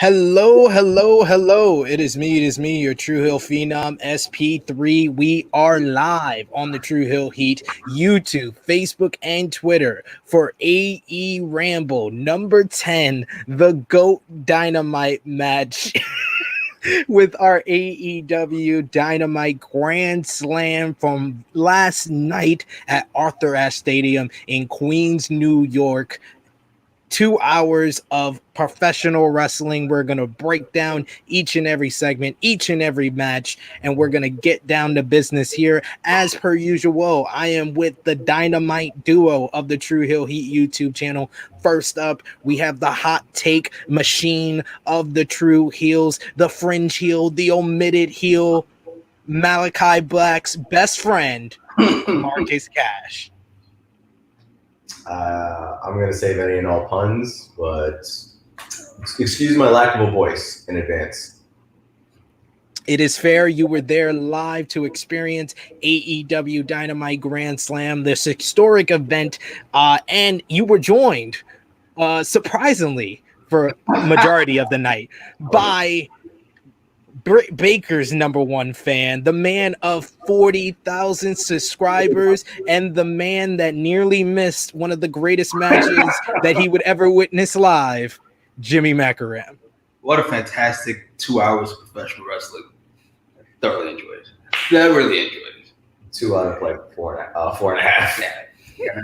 Hello, hello, hello. It is me, your True Hill Phenom SP3. We are live on the True Hill Heat, YouTube, Facebook, and Twitter for AEWramble number 10, the GOAT Dynamite match. With our AEW Dynamite Grand Slam from last night at Arthur Ashe Stadium in Queens, New York. 2 hours of professional wrestling. We're going to break down each and every segment, each and every match, and we're going to get down to business here. As per usual, I am with the Dynamite duo of the True Hill Heat YouTube channel. First up, we have the hot take machine of the True Heels, the fringe heel, the omitted heel, Malachi Black's best friend, Marcus Cash. I'm going to save any and all puns, but excuse my lack of a voice in advance. It is fair. You were there live to experience AEW Dynamite Grand Slam, this historic event, and you were joined, surprisingly, for majority of the night by Britt Baker's number one fan, the man of 40,000 subscribers, and the man that nearly missed one of the greatest matches that he would ever witness live, Jimmy Macram. What a fantastic 2 hours of professional wrestling. Thoroughly enjoyed it. I really enjoyed it. 2 out of like four and a half. Yeah.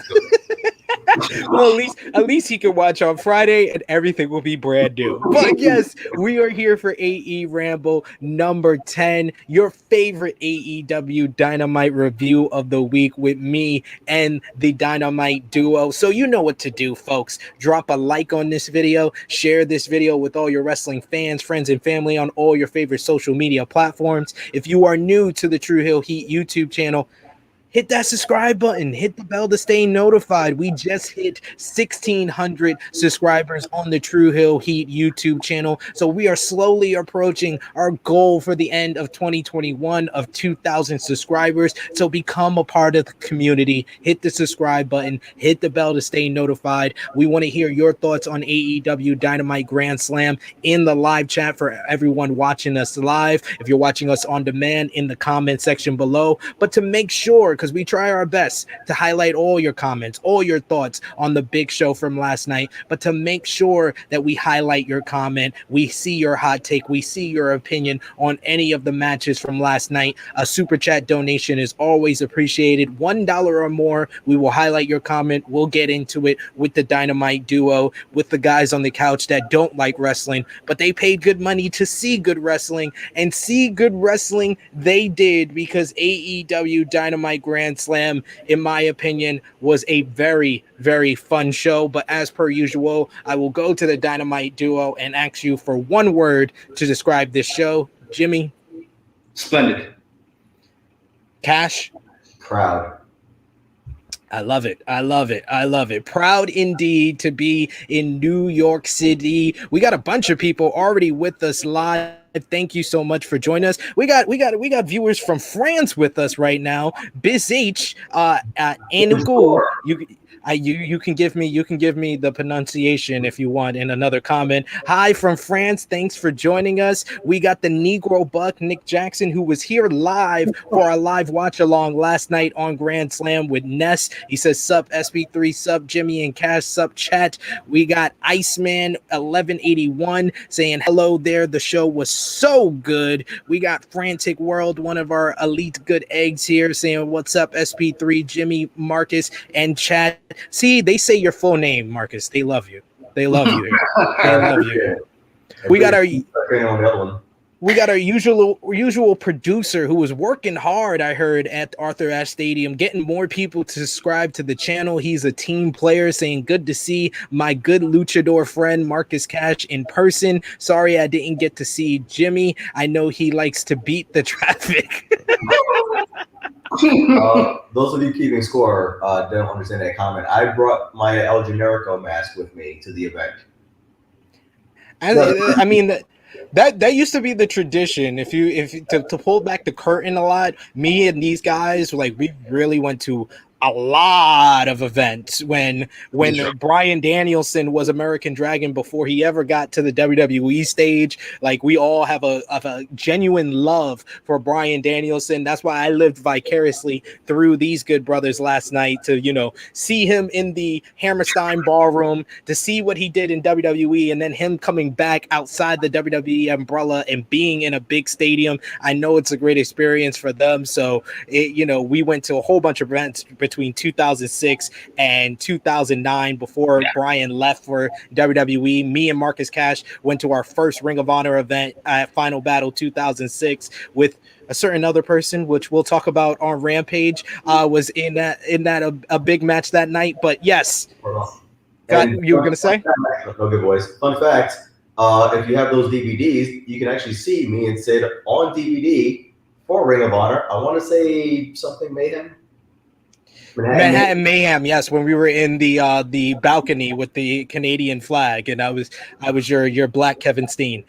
Well, at least he can watch on Friday and everything will be brand new. But yes, we are here for AEWramble number 10, your favorite AEW Dynamite review of the week with me and the Dynamite duo. So you know what to do, folks. Drop a like on this video, share this video with all your wrestling fans, friends, and family on all your favorite social media platforms. If you are new to the True Hill Heat YouTube channel, hit that subscribe button, hit the bell to stay notified. We just hit 1,600 subscribers on the True Hill Heat YouTube channel. So we are slowly approaching our goal for the end of 2021 of 2,000 subscribers. So become a part of the community. Hit the subscribe button, hit the bell to stay notified. We want to hear your thoughts on AEW Dynamite Grand Slam in the live chat for everyone watching us live. If you're watching us on demand, in the comment section below. But to make sure, because we try our best to highlight all your comments, all your thoughts on the big show from last night, but to make sure that we highlight your comment, we see your hot take, we see your opinion on any of the matches from last night, a super chat donation is always appreciated. $1 or more, we will highlight your comment. We'll get into it with the Dynamite duo, with the guys on the couch that don't like wrestling, but they paid good money to see good wrestling, and see good wrestling they did, because AEW Dynamite Grand Slam, in my opinion, was a very, very fun show. But as per usual, I will go to the Dynamite duo and ask you for one word to describe this show. Jimmy? Splendid. Cash? Proud. I love it. I love it. I love it. Proud indeed to be in New York City. We got a bunch of people already with us live. Thank you so much for joining us. We got viewers from France with us right now. Biz H, Anugu, you can give me the pronunciation if you want in another comment. Hi from France. Thanks for joining us. We got the Negro Buck, Nick Jackson, who was here live for our live watch along last night on Grand Slam with Ness. He says, sup SB3, sup Jimmy and Cash, sup chat. We got Iceman 1181 saying hello there. The show was so good. We got Frantic World, one of our elite good eggs here, saying what's up SB3, Jimmy, Marcus, and chat. See, they say your full name, Marcus. They love you. They love you here. They love you. We got our usual producer who was working hard, I heard, at Arthur Ashe Stadium, getting more people to subscribe to the channel. He's a team player, saying good to see my good luchador friend Marcus Cash in person. Sorry I didn't get to see Jimmy. I know he likes to beat the traffic. Those of you keeping score don't understand that comment. I brought my El Generico mask with me to the event. I mean, that used to be the tradition. If to pull back the curtain a lot, me and these guys, like, we really went to a lot of events when Bryan Danielson was American Dragon before he ever got to the WWE stage. Like, we all have a genuine love for Bryan Danielson. That's why I lived vicariously through these good brothers last night to, see him in the Hammerstein ballroom, to see what he did in WWE, and then him coming back outside the WWE umbrella and being in a big stadium. I know it's a great experience for them. So, we went to a whole bunch of events between 2006 and 2009 before Bryan left for WWE. Me and Marcus Cash went to our first Ring of Honor event at Final Battle 2006 with a certain other person, which we'll talk about on Rampage, was in that a big match that night. But yes, you were gonna say? No good boys. Fun fact: if you have those DVDs, you can actually see me and Sid on DVD for Ring of Honor. I want to say something Mayhem. Manhattan Mayhem, yes, when we were in the balcony with the Canadian flag, and I was your black Kevin Steen.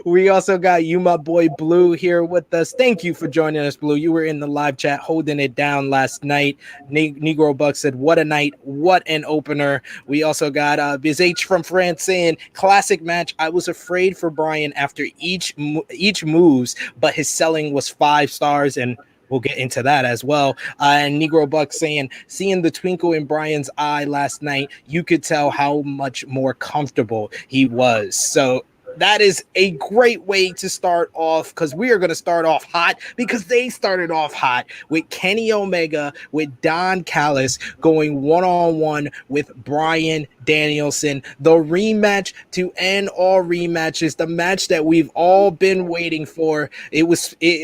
We also got you, my boy Blue, here with us. Thank you for joining us, Blue. You were in the live chat holding it down last night. Negro Buck said, "What a night! What an opener!" We also got Biz H from France saying, "Classic match. I was afraid for Bryan after each moves, but his selling was 5 stars and." We'll get into that as well. And Negro Buck saying, seeing the twinkle in Bryan's eye last night, you could tell how much more comfortable he was. So that is a great way to start off, because we are going to start off hot, because they started off hot with Kenny Omega, with Don Callis going one-on-one with Bryan Danielson, the rematch to end all rematches, the match that we've all been waiting for. In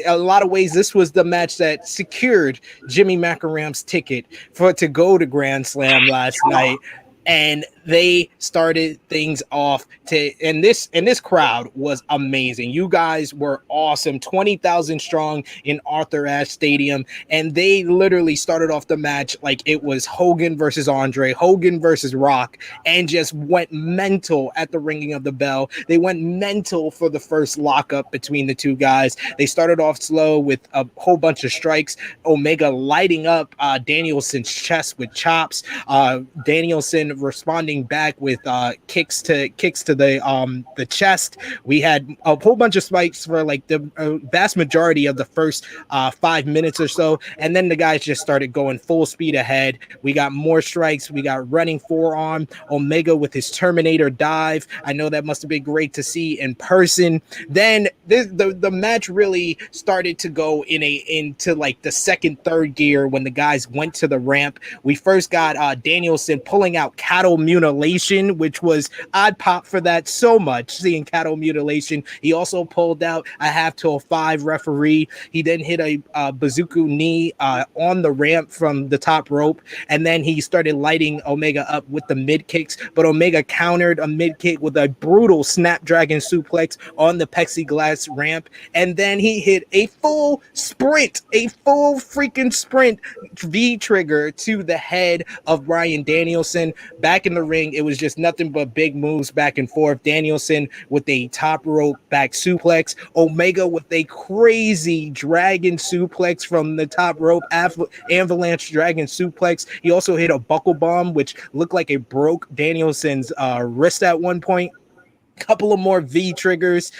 a lot of ways, this was the match that secured Jimmy Macram's ticket to go to Grand Slam last night. And they started things off and this crowd was amazing. You guys were awesome. 20,000 strong in Arthur Ashe Stadium. And they literally started off the match like it was Hogan versus Andre, Hogan versus Rock, and just went mental at the ringing of the bell. They went mental for the first lockup between the two guys. They started off slow with a whole bunch of strikes. Omega lighting up Danielson's chest with chops. Danielson responding back with kicks to the chest. We had a whole bunch of spikes for like the vast majority of the first 5 minutes or so, and then the guys just started going full speed ahead. We got more strikes. We got running forearm, Omega with his Terminator dive. I know that must have been great to see in person. Then the match really started to go into like the second, third gear when the guys went to the ramp. We first got Danielson pulling out cattle mutilation, which was I'd pop for that so much, seeing cattle mutilation. He also pulled out a half till 5 referee. He then hit a bazooka knee on the ramp from the top rope, and then he started lighting Omega up with the mid kicks, but Omega countered a mid kick with a brutal snapdragon suplex on the plexiglass ramp, and then he hit a full freaking sprint V trigger to the head of Bryan Danielson. Back in the ring, it was just nothing but big moves back and forth. Danielson with a top rope back suplex, Omega with a crazy dragon suplex from the top rope, avalanche dragon suplex. He also hit a buckle bomb, which looked like it broke Danielson's wrist at one point. Couple of more V triggers.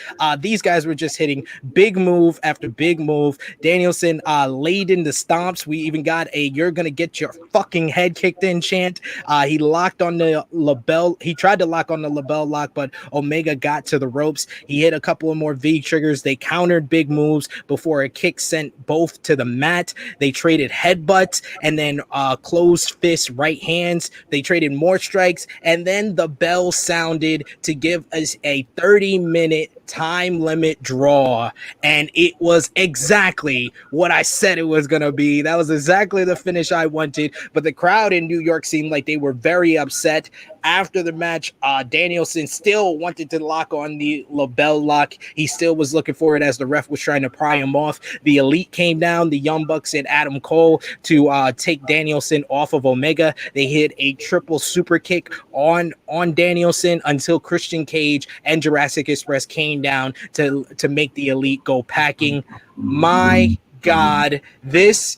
These guys were just hitting big move after big move. Danielson laid in the stomps. We even got a "you're gonna get your fucking head kicked in" chant. He locked on the label. He tried to lock on the label lock, but Omega got to the ropes. He hit a couple of more V triggers. They countered big moves before a kick sent both to the mat. They traded headbutts and then closed fist right hands. They traded more strikes, and then the bell sounded to give us a 30-minute time limit draw, and it was exactly what I said it was gonna be. That was exactly the finish I wanted, but the crowd in New York seemed like they were very upset. After the match, Danielson still wanted to lock on the label lock. He still was looking for it as the ref was trying to pry him off. The Elite came down, the Young Bucks and Adam Cole, to take Danielson off of Omega. They hit a triple super kick on Danielson until Christian Cage and Jurassic Express came down to make the Elite go packing. My God, this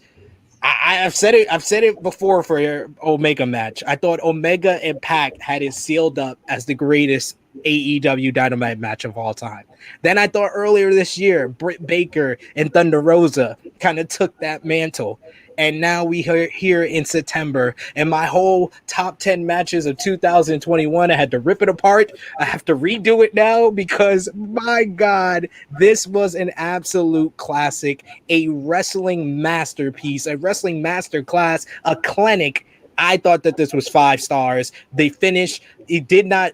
I've said it. I've said it before for your Omega match. I thought Omega and Pac had it sealed up as the greatest AEW Dynamite match of all time. Then I thought earlier this year, Britt Baker and Thunder Rosa kind of took that mantle. And now we are here in September, and my whole top 10 matches of 2021, I had to rip it apart. I have to redo it now because, my God, this was an absolute classic, a wrestling masterpiece, a wrestling masterclass, a clinic. I thought that this was 5 stars. They finished. It did not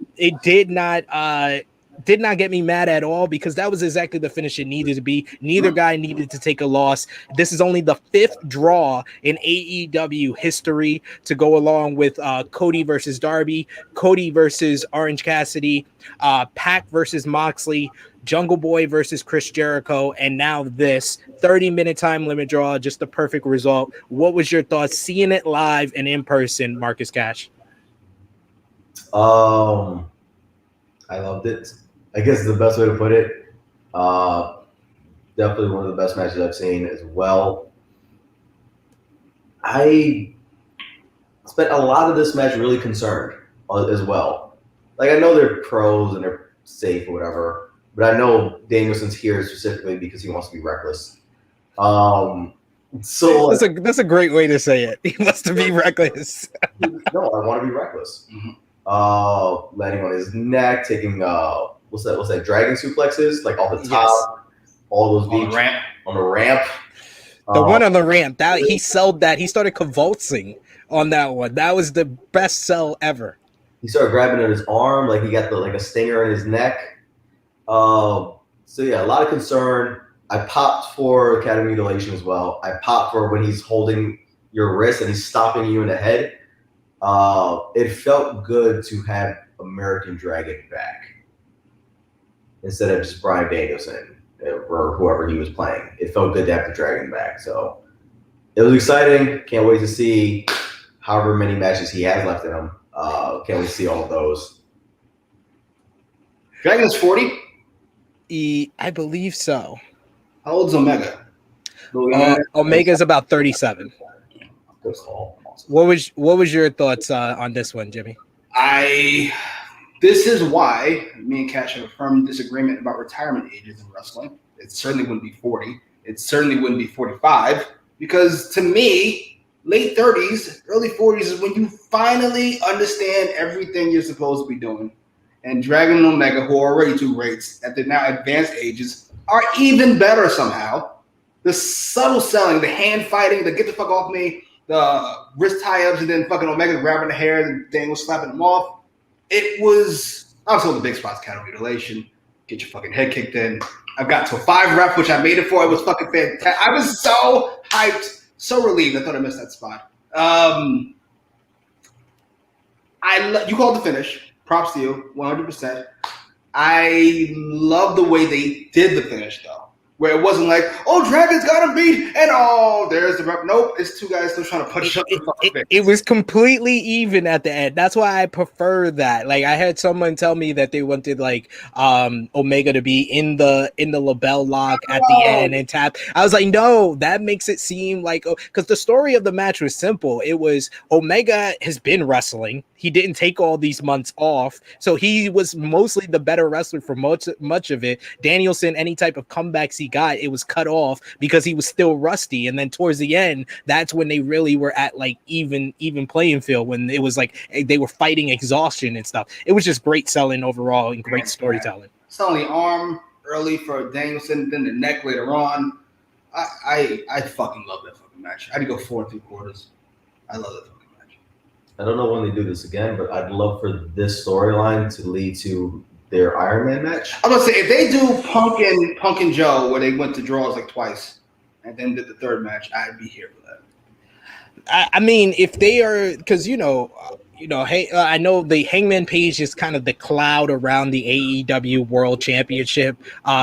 get me mad at all because that was exactly the finish it needed to be. Neither guy needed to take a loss. This is only the 5th draw in AEW history to go along with Cody versus Darby, Cody versus Orange Cassidy, Pac versus Moxley, Jungle Boy versus Chris Jericho, and now this 30-minute time limit draw, just the perfect result. What was your thoughts seeing it live and in person, Marcus Cash? I loved it. I guess is the best way to put it. Definitely one of the best matches I've seen as well. I spent a lot of this match really concerned as well. Like, I know they're pros and they're safe or whatever, but I know Danielson's here specifically because he wants to be reckless. So that's a great way to say it. He wants to be reckless. No, I want to be reckless. Landing on his neck, taking what's that? Dragon suplexes, like off the top, all those beats on the ramp. The one on the ramp, that he sold that. He started convulsing on that one. That was the best sell ever. He started grabbing at his arm, like he got a stinger in his neck. So yeah, a lot of concern. I popped for Academy mutilation as well. I popped for when he's holding your wrist and he's stopping you in the head. It felt good to have American Dragon back instead of just Bryan Danielson or whoever he was playing. It felt good to have the Dragon back. So it was exciting. Can't wait to see however many matches he has left in him. Can't wait to see all of those. Dragon's 40? I believe so. How old's Omega? Omega's about 37. What was your thoughts on this one, Jimmy? This is why me and Cash have a firm disagreement about retirement ages in wrestling. It certainly wouldn't be 40. It certainly wouldn't be 45 because to me, late 30s, early 40s is when you finally understand everything you're supposed to be doing. And Dragon and Omega, who are already 2 greats at the now advanced ages, are even better somehow. The subtle selling, the hand fighting, the get the fuck off me, the wrist tie-ups, and then fucking Omega grabbing the hair and Daniel slapping him off. It was obviously the big spots, cattle mutilation, get your fucking head kicked in. I've got to a 5 rep, which I made it for. It was fucking fantastic. I was so hyped, so relieved. I thought I missed that spot. You called the finish. Props to you, 100%. I love the way they did the finish, though. Where it wasn't like, oh, Dragon's got him beat, and oh, there's the rep. Nope, it's 2 guys still trying to punch up. It was completely even at the end. That's why I prefer that. Like, I had someone tell me that they wanted Omega to be in the label lock at the end and tap. I was like, no, that makes it seem like because the story of the match was simple. It was Omega has been wrestling. He didn't take all these months off, so he was mostly the better wrestler for much of it. Danielson, any type of comebacks he got, it was cut off because he was still rusty. And then towards the end, that's when they really were at even playing field, when it was like they were fighting exhaustion and stuff. It was just great selling overall and great storytelling. Selling the arm early for Danielson, then the neck later on. I fucking love that fucking match. I'd go 4 3/4. I love that fucking match. I don't know when they do this again, but I'd love for this storyline to lead to their Iron Man match. I'm gonna say if they do Punk and Joe, where they went to draws twice and then did the 3rd match, I'd be here for that. I mean, if they are, because hey, I know the Hangman Page is kind of the cloud around the AEW World Championship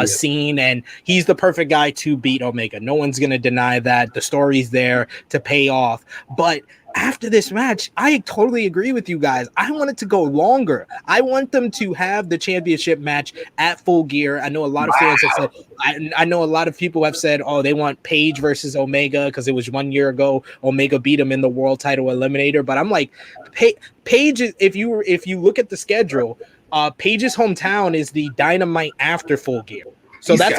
scene, and he's the perfect guy to beat Omega. No one's gonna deny that. The story's there to pay off, but after this match, I totally agree with you guys. I want it to go longer. I want them to have the championship match at Full Gear. I know a lot of fans have said, I know a lot of people have said, oh, they want Paige versus Omega because it was 1 year ago. Omega beat him in the world title eliminator. But I'm like, Paige, if you look at the schedule, Paige's hometown is the Dynamite after Full Gear. So guys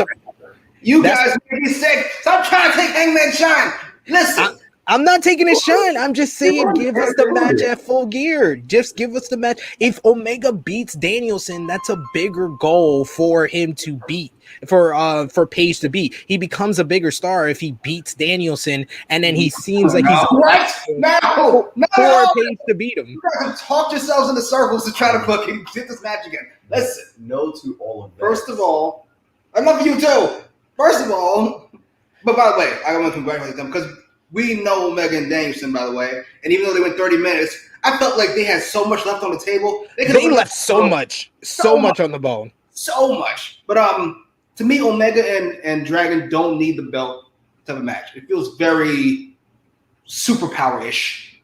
make me sick. Stop trying to take Hangman shine. Listen. I'm not taking his shine. I'm just saying, give us the match at Full Gear. Just give us the match. If Omega beats Danielson, that's a bigger goal for him to beat. For Paige to beat. He becomes a bigger star if he beats Danielson, and then he seems like he's no. For Paige to beat him. You guys have talked yourselves into circles to try to fucking get this match again. Listen, no to all of that. First of all, I love you too. First of all, but by the way, I want to congratulate them because we know Omega and Danielson, by the way, and even though they went 30 minutes, I felt like they had so much left on the table. They left so much on the bone. So much. But to me, Omega and Dragon don't need the belt type of match. It feels very superpower-ish.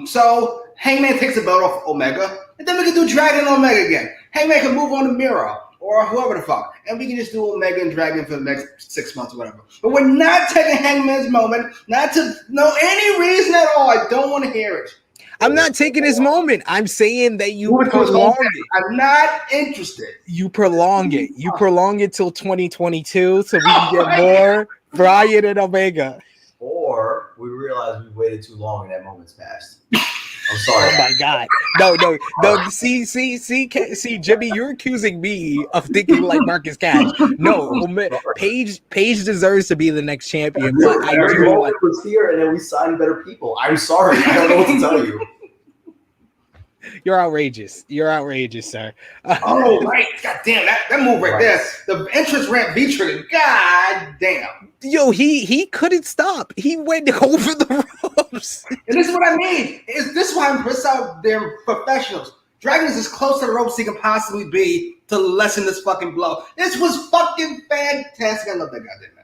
So Hangman takes the belt off Omega, and then we can do Dragon and Omega again. Hangman can move on to Miro or whoever the fuck, and we can just do Omega and Dragon for the next 6 months or whatever. But we're not taking Hangman's moment, not to know any reason at all. I don't want to hear it. I'm not taking his moment. I'm saying that you prolong it. I'm not interested. You prolong it. You prolong it till 2022 so we can get more Bryan and Omega. Or we realize we waited too long and that moment's passed. I'm sorry. Oh my God. No. See, Jimmy, you're accusing me of thinking like Marcus Cash. No, Paige deserves to be the next champion. But I do want was here, and then we signed better people. I'm sorry. I don't know what to tell you. You're outrageous. You're outrageous, sir. Oh, right. God damn, that move right there. The entrance ramp V trigger. God damn. Yo, he couldn't stop. He went over the ropes. And this is what I mean. This is why I'm pissed out. They're professionals. Dragon is as close to the ropes he can possibly be to lessen this fucking blow. This was fucking fantastic. I love that goddamn match.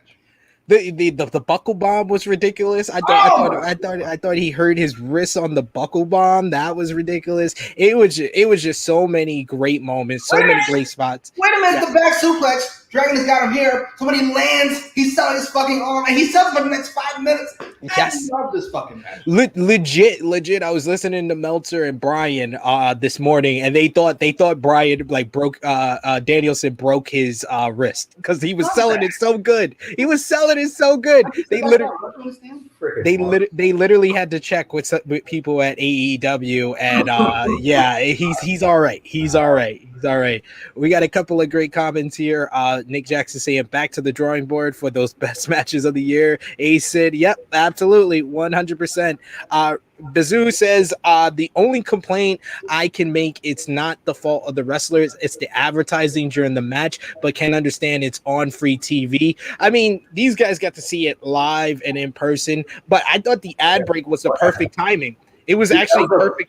The buckle bomb was ridiculous. I thought he hurt his wrist on the buckle bomb. That was ridiculous. It was just so many great moments, so many great spots. Wait a minute, the back suplex. Dragon has got him here. So when he lands, he's selling his fucking arm, and he sells for the next 5 minutes. Yes. I love this fucking match. Legit. I was listening to Meltzer and Bryan this morning, and they thought Bryan like broke Danielson broke his wrist because he was selling it so good. He was selling it so good. They literally had to check with people at AEW, and yeah, he's all right. He's all right. We got a couple of great comments here. Nick Jackson saying back to the drawing board for those best matches of the year. Ace said, yep, absolutely, 100%. Bazoo says the only complaint I can make, it's not the fault of the wrestlers, it's the advertising during the match, but can understand it's on free TV. I mean, these guys got to see it live and in person, but I thought the ad break was the perfect timing. It was actually perfect.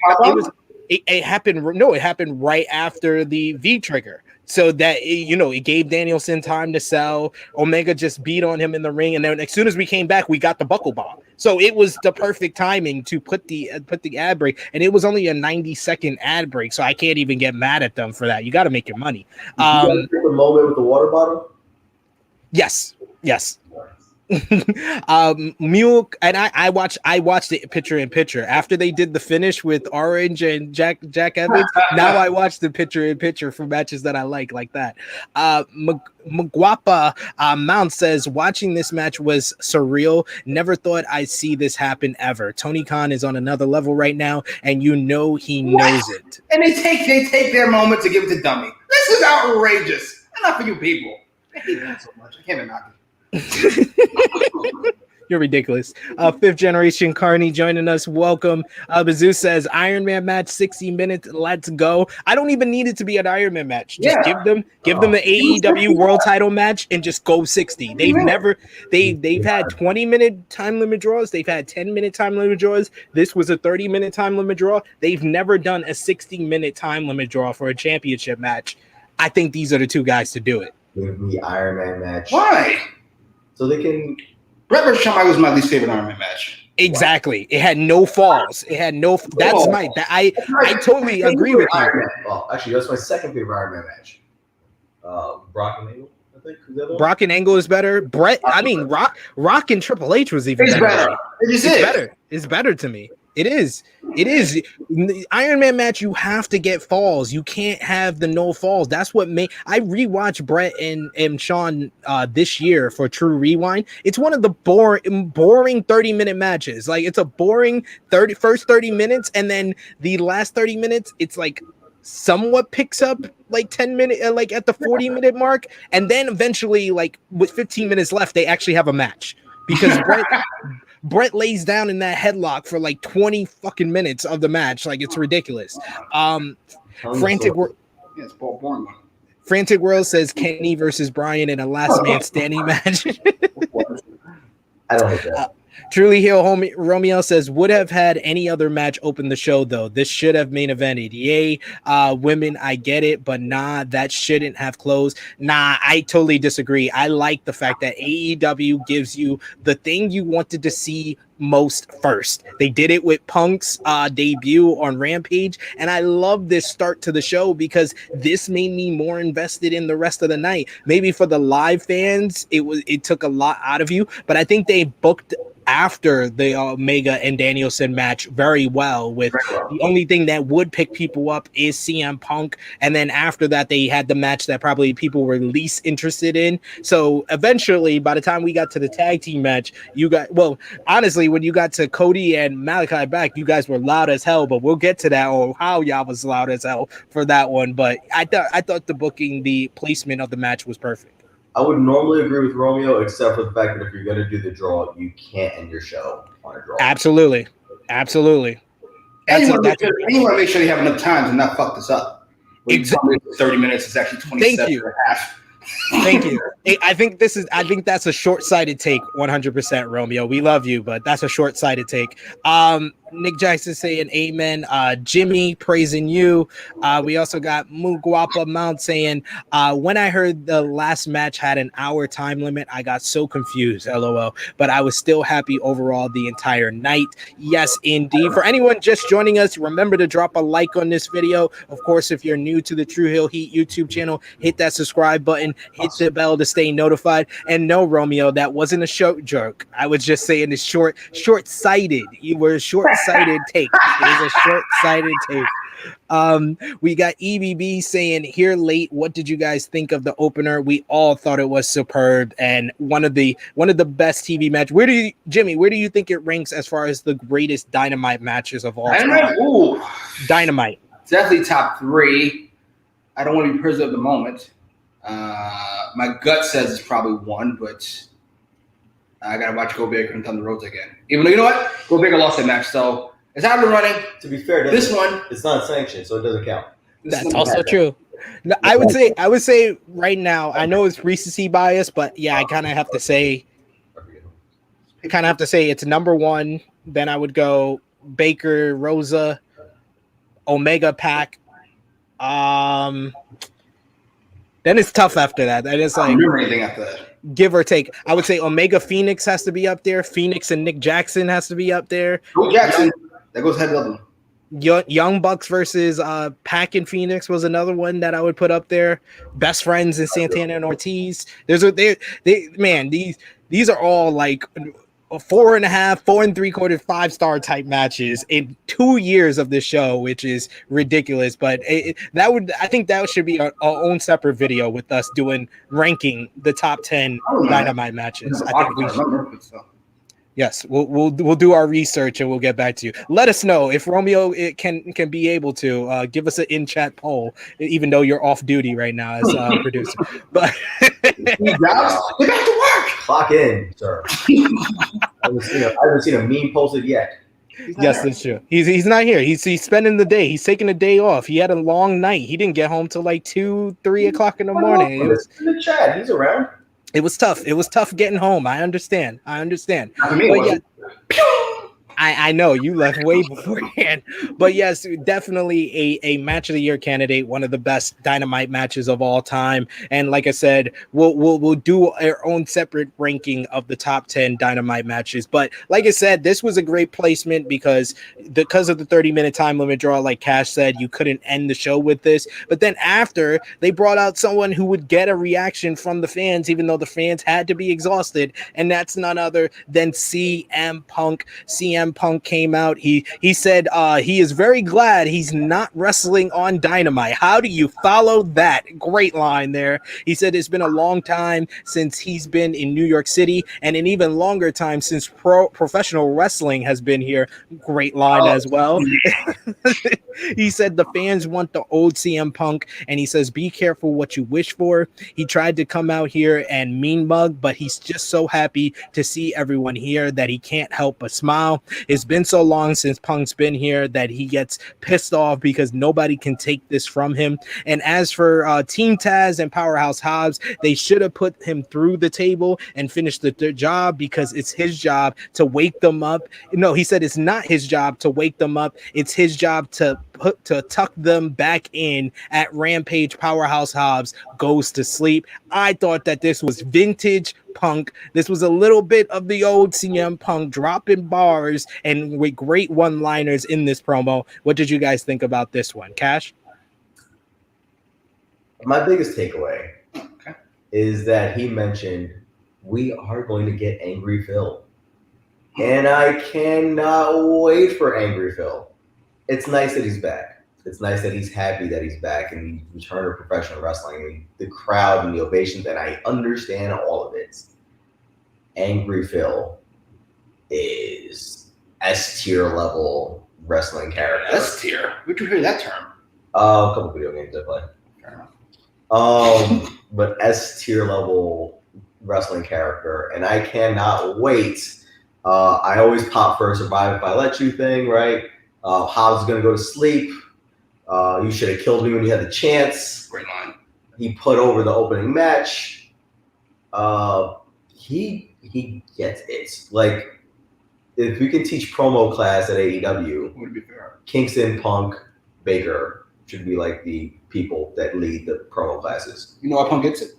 It happened. No, it happened right after the V trigger, so that it gave Danielson time to sell. Omega just beat on him in the ring, and then as soon as we came back, we got the buckle bomb. So it was the perfect timing to put the ad break, and it was only a 90-second ad break, so I can't even get mad at them for that. You got to make your money. The moment with the water bottle. Yes. Mule and I watched it picture in picture after they did the finish with Orange and Jack Evans. Now I watch the picture in picture for matches that I like that. Mguapa Mount says watching this match was surreal. Never thought I'd see this happen ever. Tony Khan is on another level right now, and he knows it. And they take their moment to give it to Dummy. This is outrageous. Enough for you people. I hate that so much. I can't knock it. You're ridiculous. Fifth generation Carney joining us. Welcome. Bazoo says Iron Man match 60 minutes. Let's go. I don't even need it to be an Iron Man match. Just give them the AEW world title match and just go 60. They've had 20-minute time limit draws. They've had 10-minute time limit draws. This was a 30-minute time limit draw. They've never done a 60-minute time limit draw for a championship match. I think these are the two guys to do it. The Iron Man match. Why? So they can. Brett vs. Shawn Michaels was my least favorite Iron Man match. Exactly. It had no falls. It had no. That's my. I totally agree with you. Well, actually, that's my second favorite Iron Man match. Brock and Angle, I think. Brock and Angle is better. Brett. I mean, Rock and Triple H was even better. It's better. It's better to me. It is. The Iron Man match, you have to get falls. You can't have the no falls. That's what made I rewatched Brett and Sean this year for True Rewind. It's one of the boring 30-minute matches. Like, it's a boring first 30 minutes, and then the last 30 minutes, it's like somewhat picks up like 10 minutes, like at the 40-minute mark, and then eventually, like with 15 minutes left, they actually have a match because Brett lays down in that headlock for like 20 fucking minutes of the match. Like, it's ridiculous. Frantic World says Kenny versus Bryan in a last man standing match. I don't hate that. Truly Hill Romeo says, would have had any other match open the show, though. This should have main evented. Yay, women, I get it, but nah, that shouldn't have closed. Nah, I totally disagree. I like the fact that AEW gives you the thing you wanted to see most first. They did it with Punk's debut on Rampage, and I love this start to the show because this made me more invested in the rest of the night. Maybe for the live fans, it took a lot out of you, but I think they booked after the Omega and Danielson match very well. The only thing that would pick people up is CM Punk, and then after that they had the match that probably people were least interested in. So eventually, by the time we got to the tag team match, honestly, when you got to Cody and Malachi back, you guys were loud as hell, but we'll get to that, or how y'all was loud as hell for that one. But I thought the booking, the placement of the match was perfect. I would normally agree with Romeo, except for the fact that if you're going to do the draw, you can't end your show on a draw. Absolutely. And you want to make sure you have enough time to not fuck this up. Exactly. 30 minutes is actually 27 and a half. Thank you. I think that's a short-sighted take, 100%, Romeo. We love you, but that's a short-sighted take. Nick Jackson saying amen. Jimmy praising you. We also got Muguapa Mount saying, when I heard the last match had an hour time limit, I got so confused, LOL, but I was still happy overall the entire night. Yes, indeed. For anyone just joining us, remember to drop a like on this video. Of course, if you're new to the True Hill Heat YouTube channel, hit that subscribe button, hit the bell to stay notified. And no, Romeo, that wasn't a show joke. I was just saying it's short-sighted. You were short-sighted take. It is a short-sighted take. We got EBB saying, here late, what did you guys think of the opener? We all thought it was superb and one of the best TV matches. Where do you think it ranks as far as the greatest Dynamite matches of all time? Dynamite. Definitely top 3. I don't want to be prisoner of the moment. My gut says it's probably 1, but I gotta watch Go Big and Thunder Roads again. Even though, you know what? Go Big lost that match, so it's out of running. To be fair, this one, it's not sanctioned, so it doesn't count. That's also true. No, I would say right now, I know it's recency bias, but yeah, I kind of have to say it's number 1. Then I would go Baker, Rosa, Omega Pack. Then it's tough after that. And it's like, I don't remember anything after that. Give or take. I would say Omega Phoenix has to be up there. Phoenix and Nick Jackson has to be up there. Jackson. That goes head to other one. Young Bucks versus Pac and Phoenix was another one that I would put up there. Best Friends and Santana and Ortiz. These are all like 4.5, 4 3/4, 5-star type matches in 2 years of this show, which is ridiculous. But I think that should be our own separate video with us ranking the top 10 Dynamite matches. I think we should. Yes, we'll do our research and we'll get back to you. Let us know if Romeo can be able to give us an in-chat poll, even though you're off duty right now as producer. But get back to work. Clock in, sir. I haven't seen a meme posted yet. Yes, that's true. He's not here. He's spending the day. He's taking a day off. He had a long night. He didn't get home till like 2-3 o'clock in the morning. It was in the chat. He's around. It was tough. It was tough getting home. I understand. But yeah. I know you left way beforehand, but yes, definitely a match of the year candidate, one of the best Dynamite matches of all time. And like I said, we'll do our own separate ranking of the top 10 Dynamite matches. But like I said, this was a great placement because of the 30-minute time limit draw. Like Cash said, you couldn't end the show with this. But then after, they brought out someone who would get a reaction from the fans, even though the fans had to be exhausted, and that's none other than CM Punk. CM Punk came out. He said he is very glad he's not wrestling on Dynamite. How do you follow that? Great line there. He said it's been a long time since he's been in New York City, and an even longer time since professional wrestling has been here. Great line as well. He said the fans want the old CM Punk, and he says be careful what you wish for. He tried to come out here and mean mug, but he's just so happy to see everyone here that he can't help but smile. It's been so long since Punk's been here that he gets pissed off because nobody can take this from him. And as for Team Taz and Powerhouse Hobbs, they should have put him through the table and finished the job, because it's his job to wake them up. No, he said it's not his job to wake them up. It's his job to tuck them back in at Rampage. Powerhouse Hobbs goes to sleep. I thought that this was vintage Punk. This was a little bit of the old CM Punk, dropping bars and with great one-liners in this promo. What did you guys think about this one, Cash? My biggest takeaway is that he mentioned we are going to get Angry Phil. And I cannot wait for Angry Phil. It's nice that he's back. It's nice that he's happy that he's back and he returned to professional wrestling. I mean, the crowd and the ovations, and I understand all of it. Angry Phil is S-tier level wrestling character. S-tier? Where'd you hear that term? A couple video games I play. Fair enough. But S-tier level wrestling character, and I cannot wait. I always pop for a survive if I let you thing, right? Hobbs is going to go to sleep. You should have killed me when you had the chance. Great line. He put over the opening match. He gets it. Like, if we can teach promo class at AEW, Would be fair. Kingston, Punk, Baker should be like the people that lead the promo classes. You know why Punk gets it?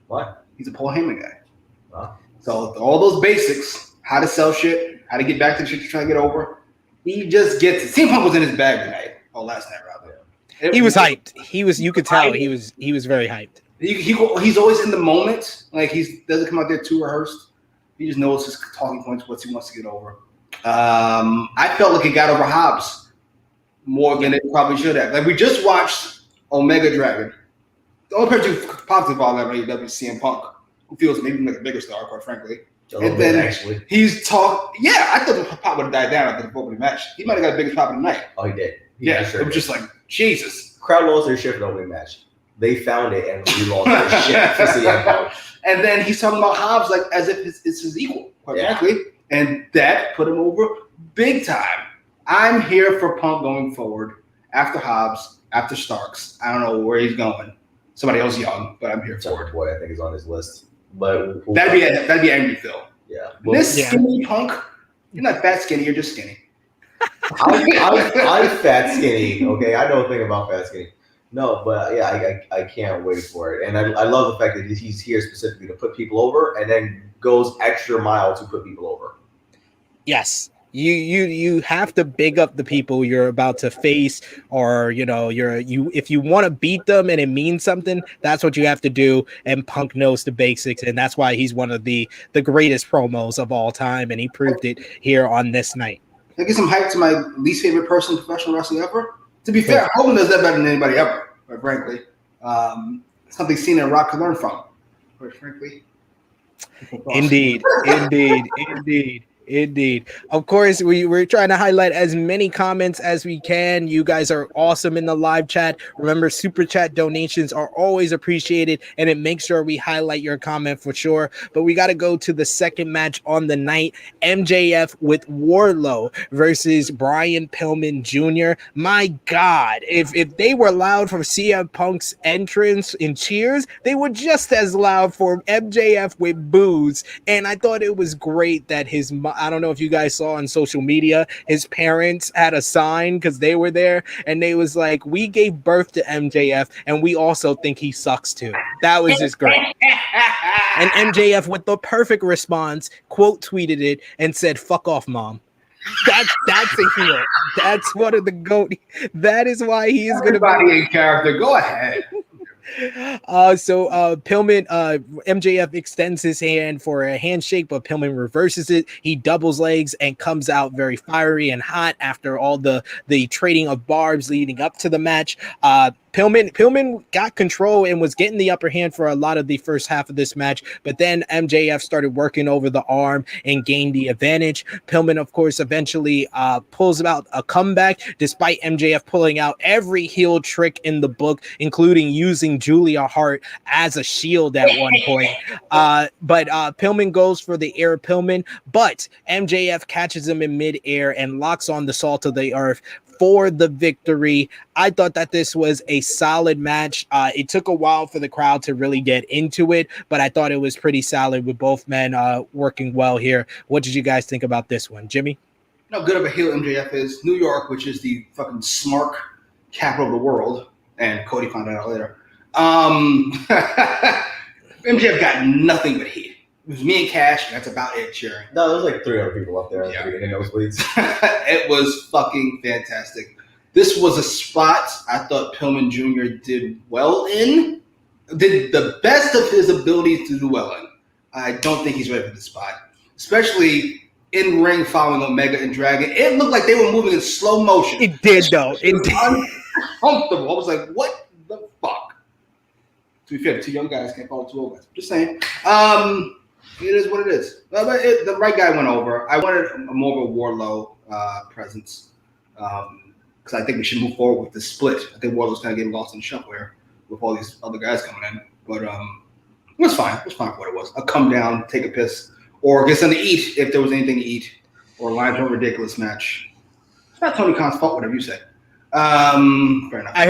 Why? He's a Paul Heyman guy. Huh? So all those basics, how to sell shit, how to get back to the shit you're trying to get over, he just gets it. CM Punk was in his bag tonight. Oh, last night rather. He was hyped. You could tell he was very hyped. He's always in the moment. Like, he doesn't come out there too rehearsed. He just knows his talking points, what he wants to get over. I felt like it got over Hobbs more than it probably should have. Like, we just watched Omega Dragon. The only person who positive all that AEW is CM Punk, who feels maybe like a bigger star, quite frankly. And then actually. He's talked. Yeah, I thought the pop would have died down after the opening match. He might have got the biggest pop of the night. Oh, he did. It was just like, Jesus. Crowd lost their shit for the opening match. They found it and we lost their shit for CM Punk. And then he's talking about Hobbs like as if it's his equal, quite frankly. And that put him over big time. I'm here for Punk going forward after Hobbs, after Starks. I don't know where he's going. Somebody else young, but I'm here for it. Boy, I think is on his list. But that'd be Angry Phil. Yeah. Well, skinny Punk, you're not fat skinny, you're just skinny. I'm fat skinny. Okay, I know a thing about fat skinny. No, but yeah, I can't wait for it, and I love the fact that he's here specifically to put people over, and then goes extra mile to put people over. Yes. You have to big up the people you're about to face, or if you want to beat them and it means something, that's what you have to do. And Punk knows the basics, and that's why he's one of the greatest promos of all time, and he proved it here on this night. I give some hype to my least favorite person in professional wrestling ever. To be fair, Hogan does that better than anybody ever, quite frankly. Something Cena and Rock can learn from, quite frankly. Indeed. Of course, we're trying to highlight as many comments as we can. You guys are awesome in the live chat. Remember, super chat donations are always appreciated, and it makes sure we highlight your comment for sure. But we got to go to the second match on the night. MJF with Wardlow versus Brian Pillman Jr. My God, if they were loud for CM Punk's entrance in cheers, they were just as loud for MJF with boos. And I thought it was great that his I don't know if you guys saw on social media, his parents had a sign because they were there, and they was like, "We gave birth to MJF, and we also think he sucks too." That was just great. And MJF, with the perfect response, quote tweeted it and said, "Fuck off, mom." That's a heel. That's one of the GOAT. That is why he is going to be in character. Go ahead. So Pillman, MJF extends his hand for a handshake, but Pillman reverses it. He doubles legs and comes out very fiery and hot after all the trading of barbs leading up to the match. Pillman got control and was getting the upper hand for a lot of the first half of this match, but then MJF started working over the arm and gained the advantage. Pillman, of course, eventually pulls out a comeback, despite MJF pulling out every heel trick in the book, including using Julia Hart as a shield at one point. But Pillman goes for the air Pillman, but MJF catches him in midair and locks on the salt of the earth for the victory. I thought that this was a solid match. It took a while for the crowd to really get into it, but I thought it was pretty solid with both men working well here. What did you guys think about this one, Jimmy? How good of a heel MJF is. New York, which is the fucking smart capital of the world, and Cody found out later. MJF got nothing but heat. It was me and Cash, and that's about it cheering. No, there was like 3 other people up there. Yeah. It was fucking fantastic. This was a spot I thought Pillman Jr. did well in. Did the best of his abilities to do well in. I don't think he's ready for this spot. Especially in ring following Omega and Dragon. It looked like they were moving in slow motion. It did, though. It was uncomfortable. I was like, what the fuck? To be fair, the 2 young guys can't follow 2 old guys. Just saying. It is what it is. But the right guy went over. I wanted a more of a Wardlow presence because I think we should move forward with the split. I think Wardlow's kind of getting lost in the shuffle with all these other guys coming in. But it was fine. It was fine for what it was. A come down, take a piss, or get something to eat if there was anything to eat, or line from a ridiculous match. It's not Tony Khan's fault, whatever you say. Fair enough. I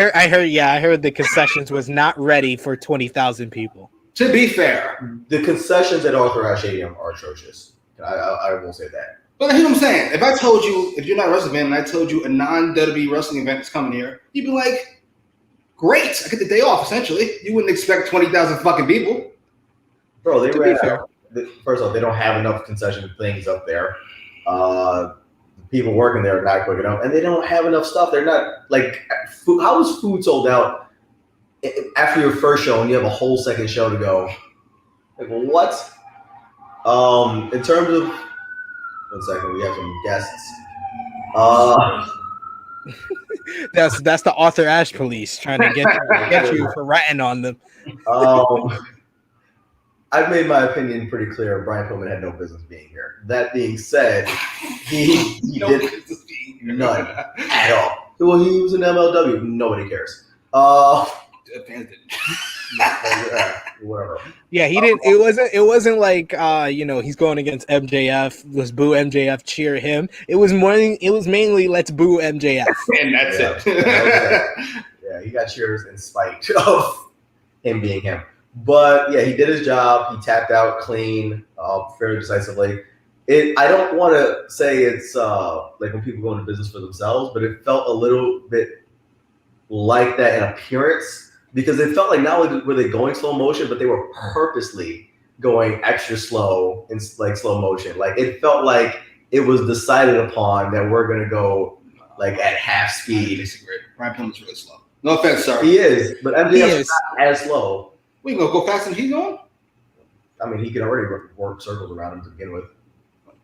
heard the concessions was not ready for 20,000 people. To be fair, the concessions at Arthur Ashe Stadium are atrocious. I will say that. But here's what I'm saying. If I told you, if you're not a wrestling fan, and I told you a non-WWE wrestling event is coming here, you'd be like, great, I get the day off, essentially. You wouldn't expect 20,000 fucking people. Bro, they ran out. First off, they don't have enough concession things up there. People working there are not quick enough, and they don't have enough stuff. They're not, like, food. How is food sold out after your first show and you have a whole second show to go? Like, what? In terms of, 1 second, we have some guests. That's the Arthur Ashe police trying to get you for ratting on them. I've made my opinion pretty clear. Brian Pillman had no business being here. That being said, he did none at all. Well, he was in MLW. Nobody cares. Whatever. Yeah, he didn't. It wasn't like he's going against MJF. Let's boo MJF, cheer him. It was mainly let's boo MJF, and that's it. Yeah, he got cheers in spite of him being him. But yeah, he did his job. He tapped out clean, fairly decisively. I don't want to say it's like when people go into business for themselves, but it felt a little bit like that in appearance, because it felt like not only were they going slow motion, but they were purposely going extra slow in like slow motion. Like it felt like it was decided upon that we're gonna go like at half speed. I disagree. Brian Pillman's really slow. No offense, sir. He is, but MJF is not as slow. We gonna go faster than he's going? I mean, he can already work circles around him to begin with.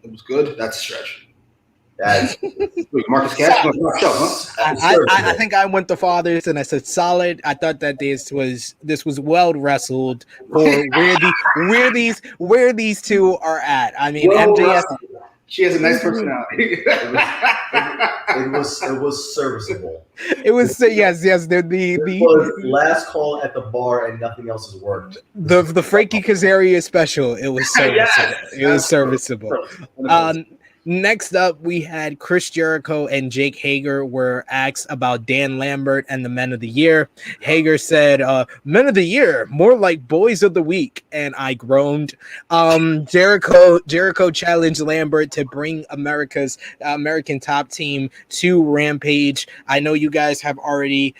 It was good. That's a stretch. That's Marcus Cash. I think I went the farthest and I said solid. I thought that this was well wrestled for where these two are at. I mean, MJF. She has a nice personality. It was serviceable. It was yes. It was last call at the bar and nothing else has worked. The Frankie Kazarian special. It was serviceable. Yes. It was serviceable. Next up, we had Chris Jericho and Jake Hager were asked about Dan Lambert and the Men of the Year. Hager said, Men of the Year, more like Boys of the Week. And I groaned. Jericho challenged Lambert to bring American Top Team to Rampage. I know you guys have already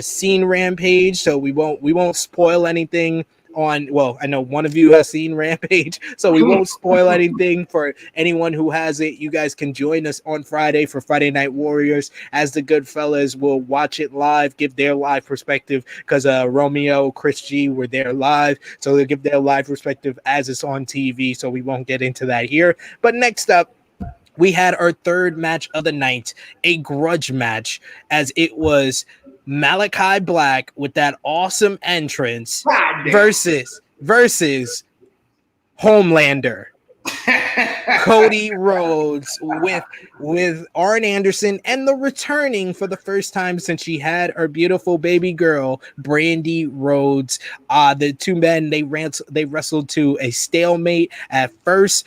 seen Rampage, so we won't spoil anything I know one of you has seen Rampage, so we won't spoil anything for anyone who has it. You guys can join us on Friday for Friday Night Warriors as the good fellas will watch it live, give their live perspective, because Romeo, Chris G were there live, so they'll give their live perspective as it's on TV, so we won't get into that here. But next up, we had our third match of the night, a grudge match, as it was Malachi Black with that awesome entrance versus Homelander. Cody Rhodes with Arn Anderson and the returning for the first time since she had her beautiful baby girl Brandy Rhodes. The two men they wrestled to a stalemate at first.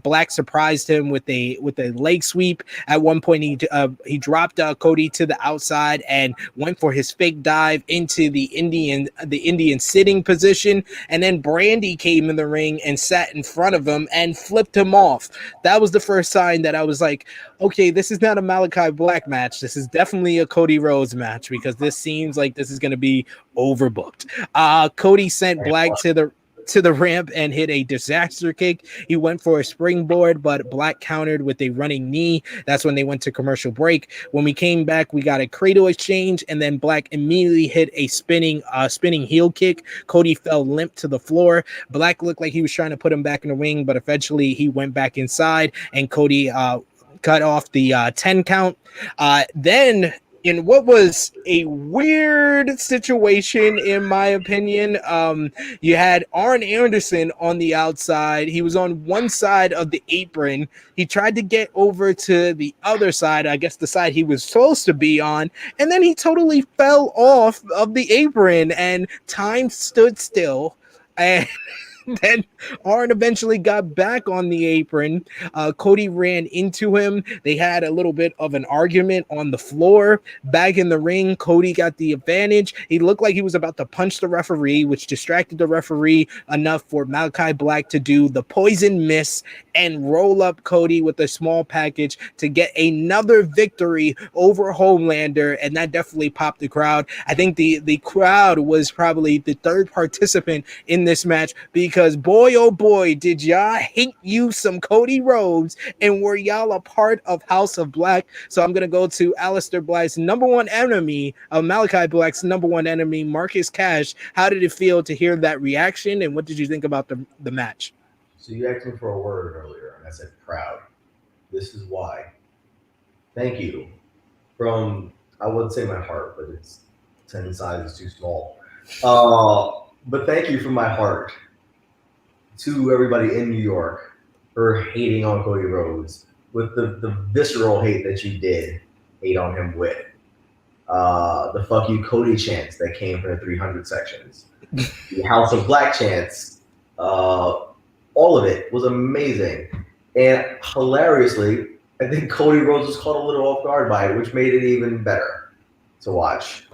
Black surprised him with a leg sweep. At one point he dropped Cody to the outside and went for his fake dive into the Indian sitting position, and then Brandy came in the ring and sat in front of him and flipped him off. That was the first sign that I was like, okay, this is not a Malachi Black match. This is definitely a Cody Rhodes match, because this seems like this is going to be overbooked. Cody sent Black to the ramp and hit a disaster kick. He went for a springboard, but Black countered with a running knee. That's when they went to commercial break. When we came back, we got a cradle exchange, and then Black immediately hit a spinning heel kick. Cody fell limp to the floor. Black looked like he was trying to put him back in the ring, but eventually he went back inside, and Cody cut off the 10 count. Then in what was a weird situation, in my opinion, you had Arn Anderson on the outside. He was on one side of the apron. He tried to get over to the other side, I guess the side he was supposed to be on, and then he totally fell off of the apron, and time stood still. And then Arn eventually got back on the apron. Cody ran into him. They had a little bit of an argument on the floor. Back in the ring, Cody got the advantage. He looked like he was about to punch the referee, which distracted the referee enough for Malachi Black to do the poison mist and roll up Cody with a small package to get another victory over Homelander, and that definitely popped the crowd. I think the crowd was probably the third participant in this match, because boy, oh boy, did y'all hate you some Cody Rhodes, and were y'all a part of House of Black. So I'm going to go to Aleister Black's number one enemy, Malachi Black's number one enemy, Marcus Cash. How did it feel to hear that reaction, and what did you think about the match? So you asked me for a word earlier, and I said proud. This is why. Thank you. From, I wouldn't say my heart, but it's 10 sizes too small. But thank you from my heart to everybody in New York for hating on Cody Rhodes with the visceral hate that you did hate on him with. The fuck you Cody chants that came from the 300 sections. The House of Black chants, all of it was amazing. And hilariously, I think Cody Rhodes was caught a little off guard by it, which made it even better to watch.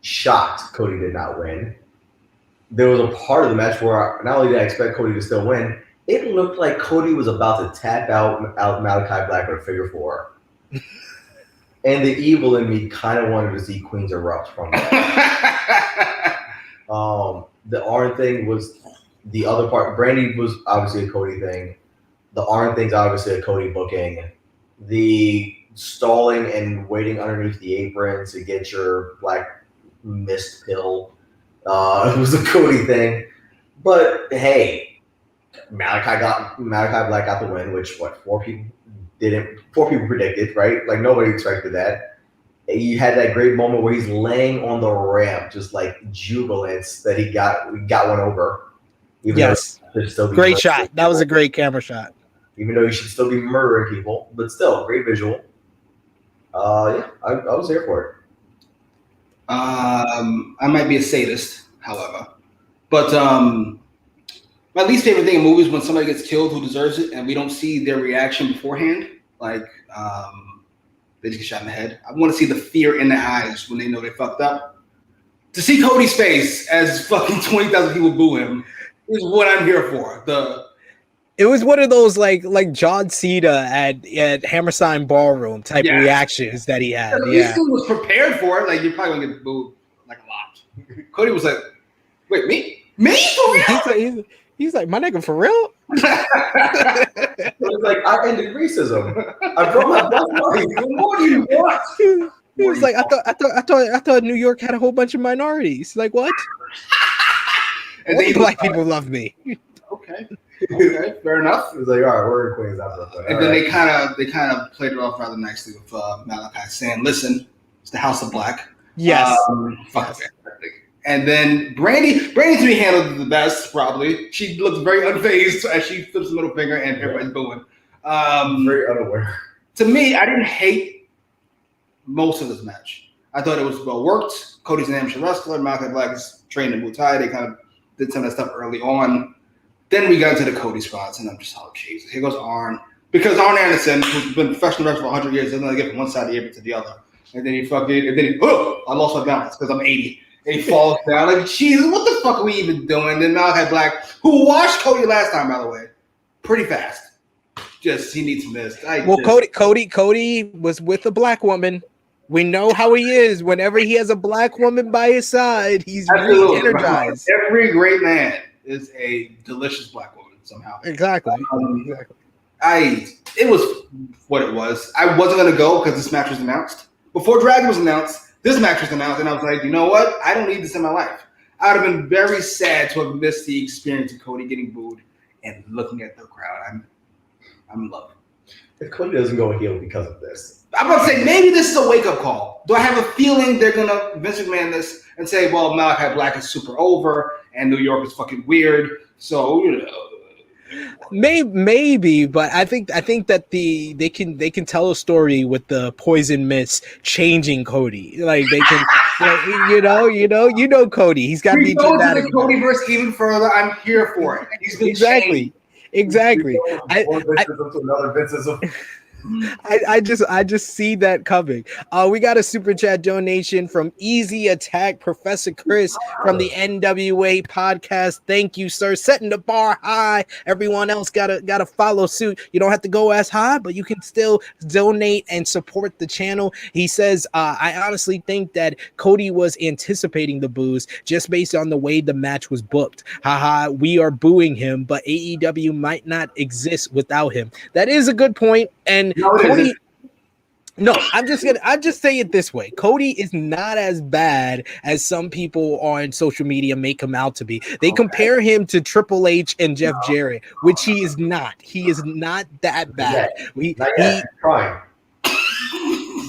Shocked Cody did not win. There was a part of the match where not only did I expect Cody to still win, it looked like Cody was about to tap out Malachi Black with a figure four. And the evil in me kind of wanted to see Queens erupt from that. The Arn thing was the other part. Brandy was obviously a Cody thing. The Arn thing's obviously a Cody booking. The stalling and waiting underneath the apron to get your black mist pill was a Cody thing. But hey, Malachi Black got the win, which four people predicted, right? Like nobody expected that. You had that great moment where he's laying on the ramp, just like jubilance that he got one over. Yes, great shot. That was a great camera shot. Even though you should still be murdering people, but still, great visual. Yeah, I was here for it. I might be a sadist, however, but My least favorite thing in movies when somebody gets killed who deserves it and we don't see their reaction beforehand. Like, they just get shot in the head. I want to see the fear in their eyes when they know they fucked up. To see Cody's face as fucking 20,000 people boo him is what I'm here for. It was one of those like John Cena at Hammerstein Ballroom type reactions that he had. Yeah, he was prepared for it. Like, you're probably gonna get booed like a lot. Cody was like, "Wait, me? For real?" He's like, "My nigga, for real?" It was like, I ended racism. I brought my black money. What do you want? He was like, I thought New York had a whole bunch of minorities. Like, what? And then black people love me. Okay, fair enough. It was like, all right, we're in Queens after. And then they kind of played it off rather nicely with Malachi saying, "Listen, it's the House of Black." Yes. Fuck it. And then Brandy to be handled the best, probably. She looks very unfazed as she flips the middle finger and everybody's booing. Very unaware. To me, I didn't hate most of this match. I thought it was well worked. Cody's an amateur wrestler. Malachi Black is trained in Muay Thai. They kind of did some of that stuff early on. Then we got into the Cody spots, and I'm just, oh, Jesus. Here goes Arn. Because Arn Anderson, who's been a professional wrestler for 100 years, doesn't get from one side of the apron to the other. And then I lost my balance because I'm 80. And he falls down. Like, Jesus, what the fuck are we even doing? And then Malachi Black, who watched Cody last time, by the way, pretty fast. Just, he needs some this. Cody was with a black woman. We know how he is. Whenever he has a black woman by his side, he's really energized. Every great man is a delicious black woman somehow. Exactly. It was what it was. I wasn't going to go because this match was announced. Before Dragon was announced, this match was announced, and I was like, you know what? I don't need this in my life. I would have been very sad to have missed the experience of Cody getting booed and looking at the crowd. I'm in love. If Cody doesn't go heel because of this, I'm about to say maybe this is a wake-up call. Do I have a feeling they're gonna Vince McMahon this and say, well, Malachi Black is super over and New York is fucking weird, so you know. Maybe, but I think that they can tell a story with the poison mist changing Cody. Like they can, like, you know Cody. He's got to be dramatic. The Cody verse even further. I'm here for it. He's been exactly. I just see that coming. We got a super chat donation from Easy Attack Professor Chris from the NWA podcast. Thank you, sir. Setting the bar high. Everyone else gotta follow suit. You don't have to go as high, but you can still donate and support the channel. He says, I honestly think that Cody was anticipating the boos just based on the way the match was booked. Haha, we are booing him, but AEW might not exist without him. That is a good point. And Cody, I'm just say it this way. Cody is not as bad as some people on social media make him out to be. They compare him to Triple H and Jeff Jarrett, which he is not. He is not that bad. Trying.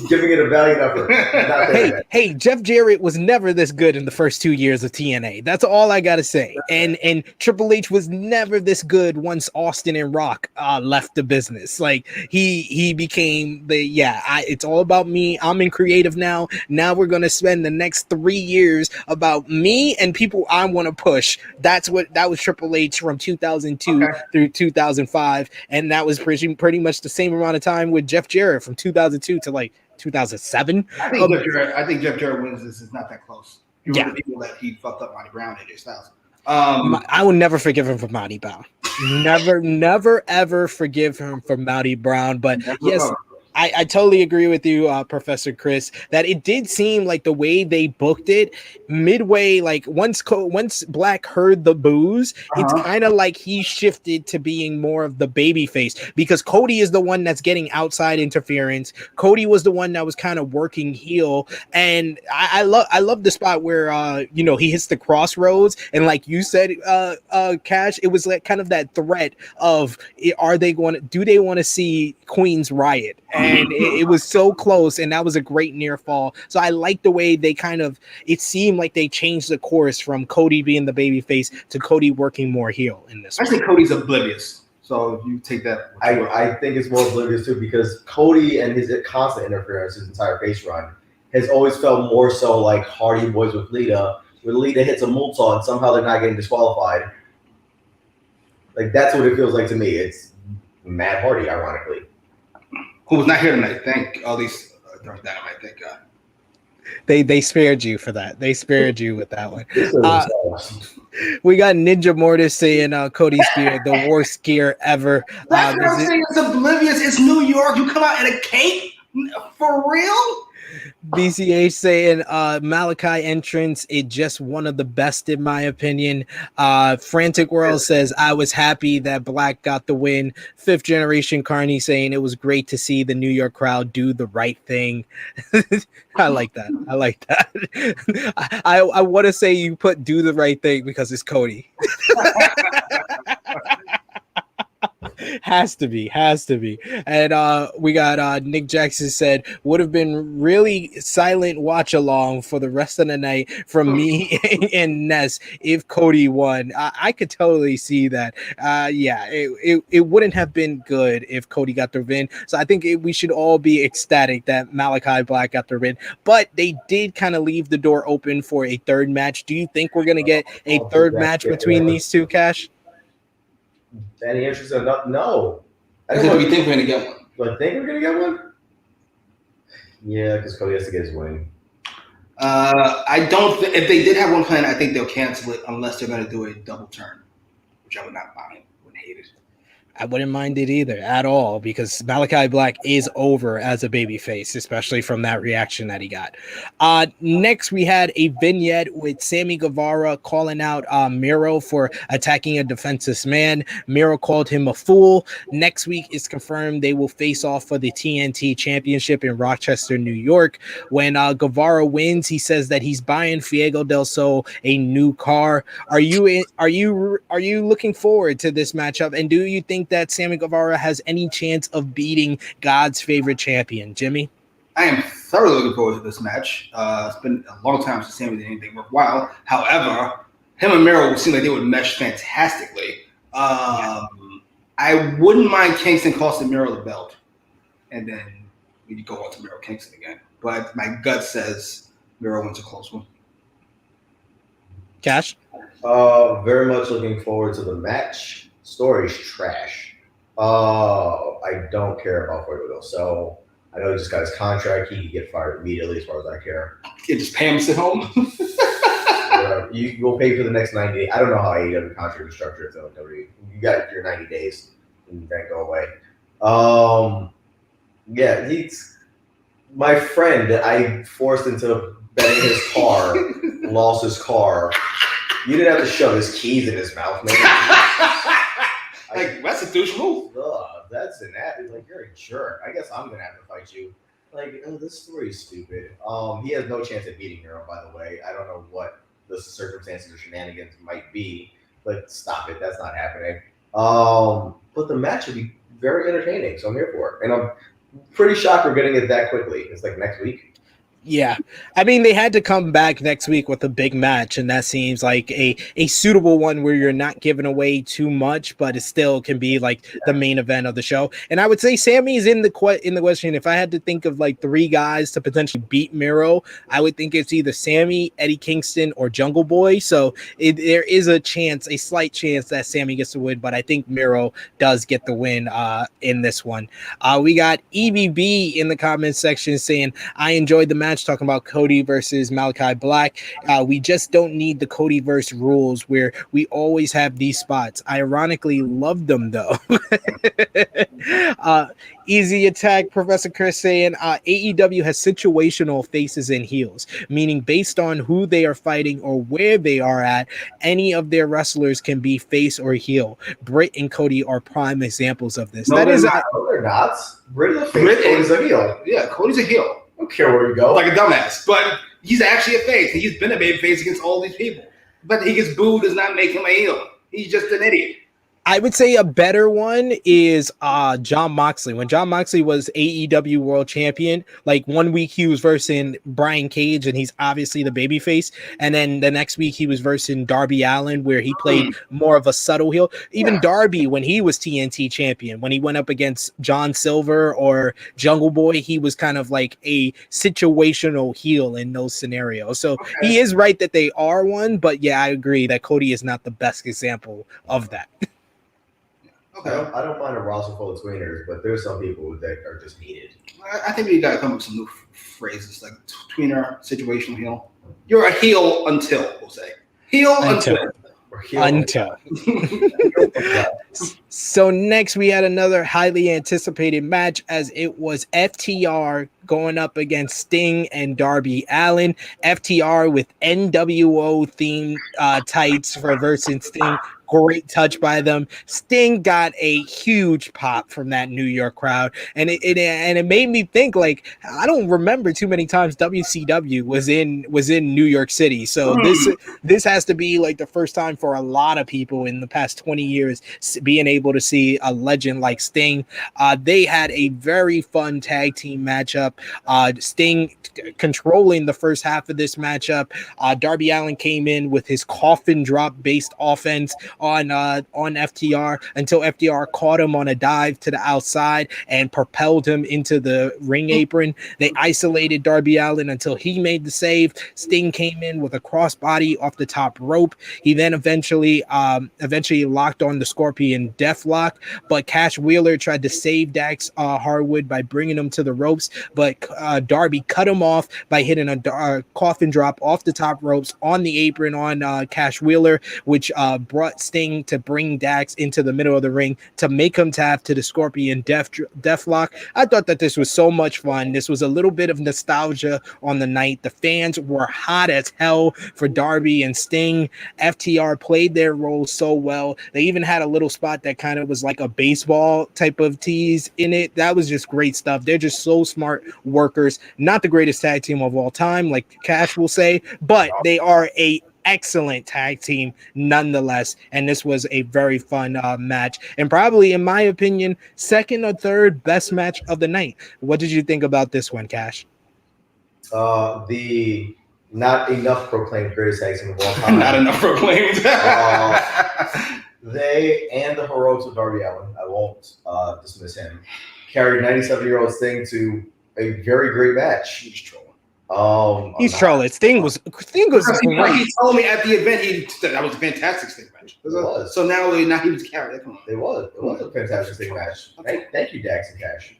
Giving it a valiant effort. Hey, Jeff Jarrett was never this good in the first 2 years of TNA. That's all I gotta say. And Triple H was never this good once Austin and Rock left the business. Like he became it's all about me. I'm in creative now. Now we're gonna spend the next 3 years about me and people I want to push. That was Triple H from 2002 through 2005, and that was pretty much the same amount of time with Jeff Jarrett from 2002 to like 2007. I think Jeff Jarrett wins this. Is not that close. The people that he fucked up Monty Brown, AJ Styles. I will never forgive him for Monty Brown. Never, ever forgive him for Monty Brown. But yes, I totally agree with you, Professor Chris, that it did seem like the way they booked it midway, like once Black heard the boos, it's kind of like he shifted to being more of the baby face because Cody is the one that's getting outside interference. Cody was the one that was kind of working heel. And I love the spot where, he hits the crossroads. And like you said, Cash, it was like kind of that threat of, do they want to see Queens riot? And it was so close, and that was a great near fall. So I like the way they it seemed like they changed the course from Cody being the babyface to Cody working more heel in this. I think Cody's oblivious. So you take that. I think it's more oblivious too because Cody and his constant interference, his entire face run, has always felt more so like Hardy Boys with Lita, where Lita hits a moonsault and somehow they're not getting disqualified. Like that's what it feels like to me. It's Matt Hardy, ironically, who was not here tonight. At least during Dynamite. Thank God. They spared you for that. They spared you with that one. This is We got Ninja Mortis saying Cody's gear, the worst gear ever. That's what I'm saying. It's oblivious. It's New York. You come out in a cape? For real? BCH saying Malachi entrance is just one of the best in my opinion. Frantic World says I was happy that Black got the win. Fifth Generation Carney saying it was great to see the New York crowd do the right thing. I like that. I want to say you put do the right thing because it's Cody. Has to be. And we got Nick Jackson said would have been really silent watch along for the rest of the night from me and Ness if Cody won. I could totally see that. It wouldn't have been good if Cody got the win. So I think we should all be ecstatic that Malachi Black got the win. But they did kind of leave the door open for a third match. Do you think we're gonna get a third match between these two, Cash? Any interest in that? No. Do you think we're going to get one? Do I think we're going to get one? Yeah, because Cody has to get his win. I don't. If they did have one plan, I think they'll cancel it unless they're going to do a double turn, which I would not mind. Wouldn't hate it. I wouldn't mind it either at all because Malachi Black is over as a babyface, especially from that reaction that he got. Next, we had a vignette with Sammy Guevara calling out Miro for attacking a defenseless man. Miro called him a fool. Next week, it's confirmed they will face off for the TNT Championship in Rochester, New York. When Guevara wins, he says that he's buying Fuego del Sol a new car. Are you looking forward to this matchup? And do you think that Sammy Guevara has any chance of beating God's favorite champion, Jimmy? I am thoroughly looking forward to this match. It's been a long time since Sammy did anything worthwhile. However, him and Miro seem like they would mesh fantastically. I wouldn't mind Kingston costing Miro the belt, and then we go on to Miro Kingston again. But my gut says Miro wins a close one. Cash? Very much looking forward to the match. Story's trash. I don't care about Fuego del Sol. I know he just got his contract. He can get fired immediately as far as I care. Yeah, just pay him to sit home. You will pay for the next 90 days. I don't know how AEW contract is structured. So you got your 90 days and then go away. He's my friend that I forced into betting his car, lost his car. You didn't have to shove his keys in his mouth, man. Like, that's a douche move. That's an ad. Like, you're a jerk. I guess I'm going to have to fight you. Like, this story is stupid. He has no chance at beating Miro, by the way. I don't know what the circumstances or shenanigans might be, but stop it. That's not happening. But the match would be very entertaining, so I'm here for it. And I'm pretty shocked we're getting it that quickly. It's like next week. Yeah. I mean, they had to come back next week with a big match, and that seems like a suitable one where you're not giving away too much, but it still can be like the main event of the show. And I would say Sammy's in the question. If I had to think of like three guys to potentially beat Miro, I would think it's either Sammy, Eddie Kingston, or Jungle Boy. So there is a slight chance that Sammy gets the win, but I think Miro does get the win in this one. We got EBB in the comments section saying, I enjoyed the match, talking about Cody versus Malachi Black. We just don't need the Codyverse rules where we always have these spots. I ironically love them though. Easy Attack, Professor Chris saying AEW has situational faces and heels, meaning based on who they are fighting or where they are at, any of their wrestlers can be face or heel. Britt and Cody are prime examples of this. No, they're not. Britt is a face. Cody's a heel. Yeah, Cody's a heel. I don't care where you go. Like a dumbass. But he's actually a face. He's been a baby face against all these people. But he gets booed does not make him a heel. He's just an idiot. I would say a better one is Jon Moxley. When Jon Moxley was AEW World Champion, like 1 week he was versing Brian Cage, and he's obviously the babyface. And then the next week he was versing Darby Allin, where he played more of a subtle heel. Even Darby, when he was TNT champion, when he went up against John Silver or Jungle Boy, he was kind of like a situational heel in those scenarios. So he is right that they are one, but yeah, I agree that Cody is not the best example of that. Okay. I don't mind a roster full of tweeners, but there's some people that are just hated. I think we got to come up with some new phrases like tweener, situational heel. You're a heel until, we'll say. Heel until. Until. So next we had another highly anticipated match as it was FTR going up against Sting and Darby Allin. FTR with NWO themed tights for versus Sting. Great touch by them. Sting got a huge pop from that New York crowd, and it made me think, like, I don't remember too many times WCW was in New York City. So this has to be like the first time for a lot of people in the past 20 years being able to see a legend like Sting. They had a very fun tag team matchup. Sting controlling the first half of this matchup. Darby Allin came in with his coffin drop based offense on FTR until FTR caught him on a dive to the outside and propelled him into the ring apron. They isolated Darby Allin until he made the save. Sting came in with a crossbody off the top rope. He then eventually locked on the Scorpion Deathlock, but Cash Wheeler tried to save Dax Harwood by bringing him to the ropes, but Darby cut him off by hitting a coffin drop off the top ropes on the apron on Cash Wheeler, which brought Sting to bring Dax into the middle of the ring to make him tap to the Scorpion Deathlock. I thought that this was so much fun. This was a little bit of nostalgia on the night. The fans were hot as hell for Darby and Sting. FTR played their role so well. They even had a little spot that kind of was like a baseball type of tease in it. That was just great stuff. They're just so smart workers. Not the greatest tag team of all time, like Cash will say, but they are a excellent tag team nonetheless, and this was a very fun match, and probably, in my opinion, second or third best match of the night. What did you think about this one, Cash? The not enough proclaimed greatest tag team of all time. Not enough proclaimed. They and the heroics of Darby Allin, I won't dismiss him, carried 97-year-old Sting to a very great match. He's trolling. He's trolling. Sting was great. He told me at the event that was a fantastic Sting match. It was. So now he was carried. It was a fantastic Sting match. Okay. Thank you, Dax and Cash.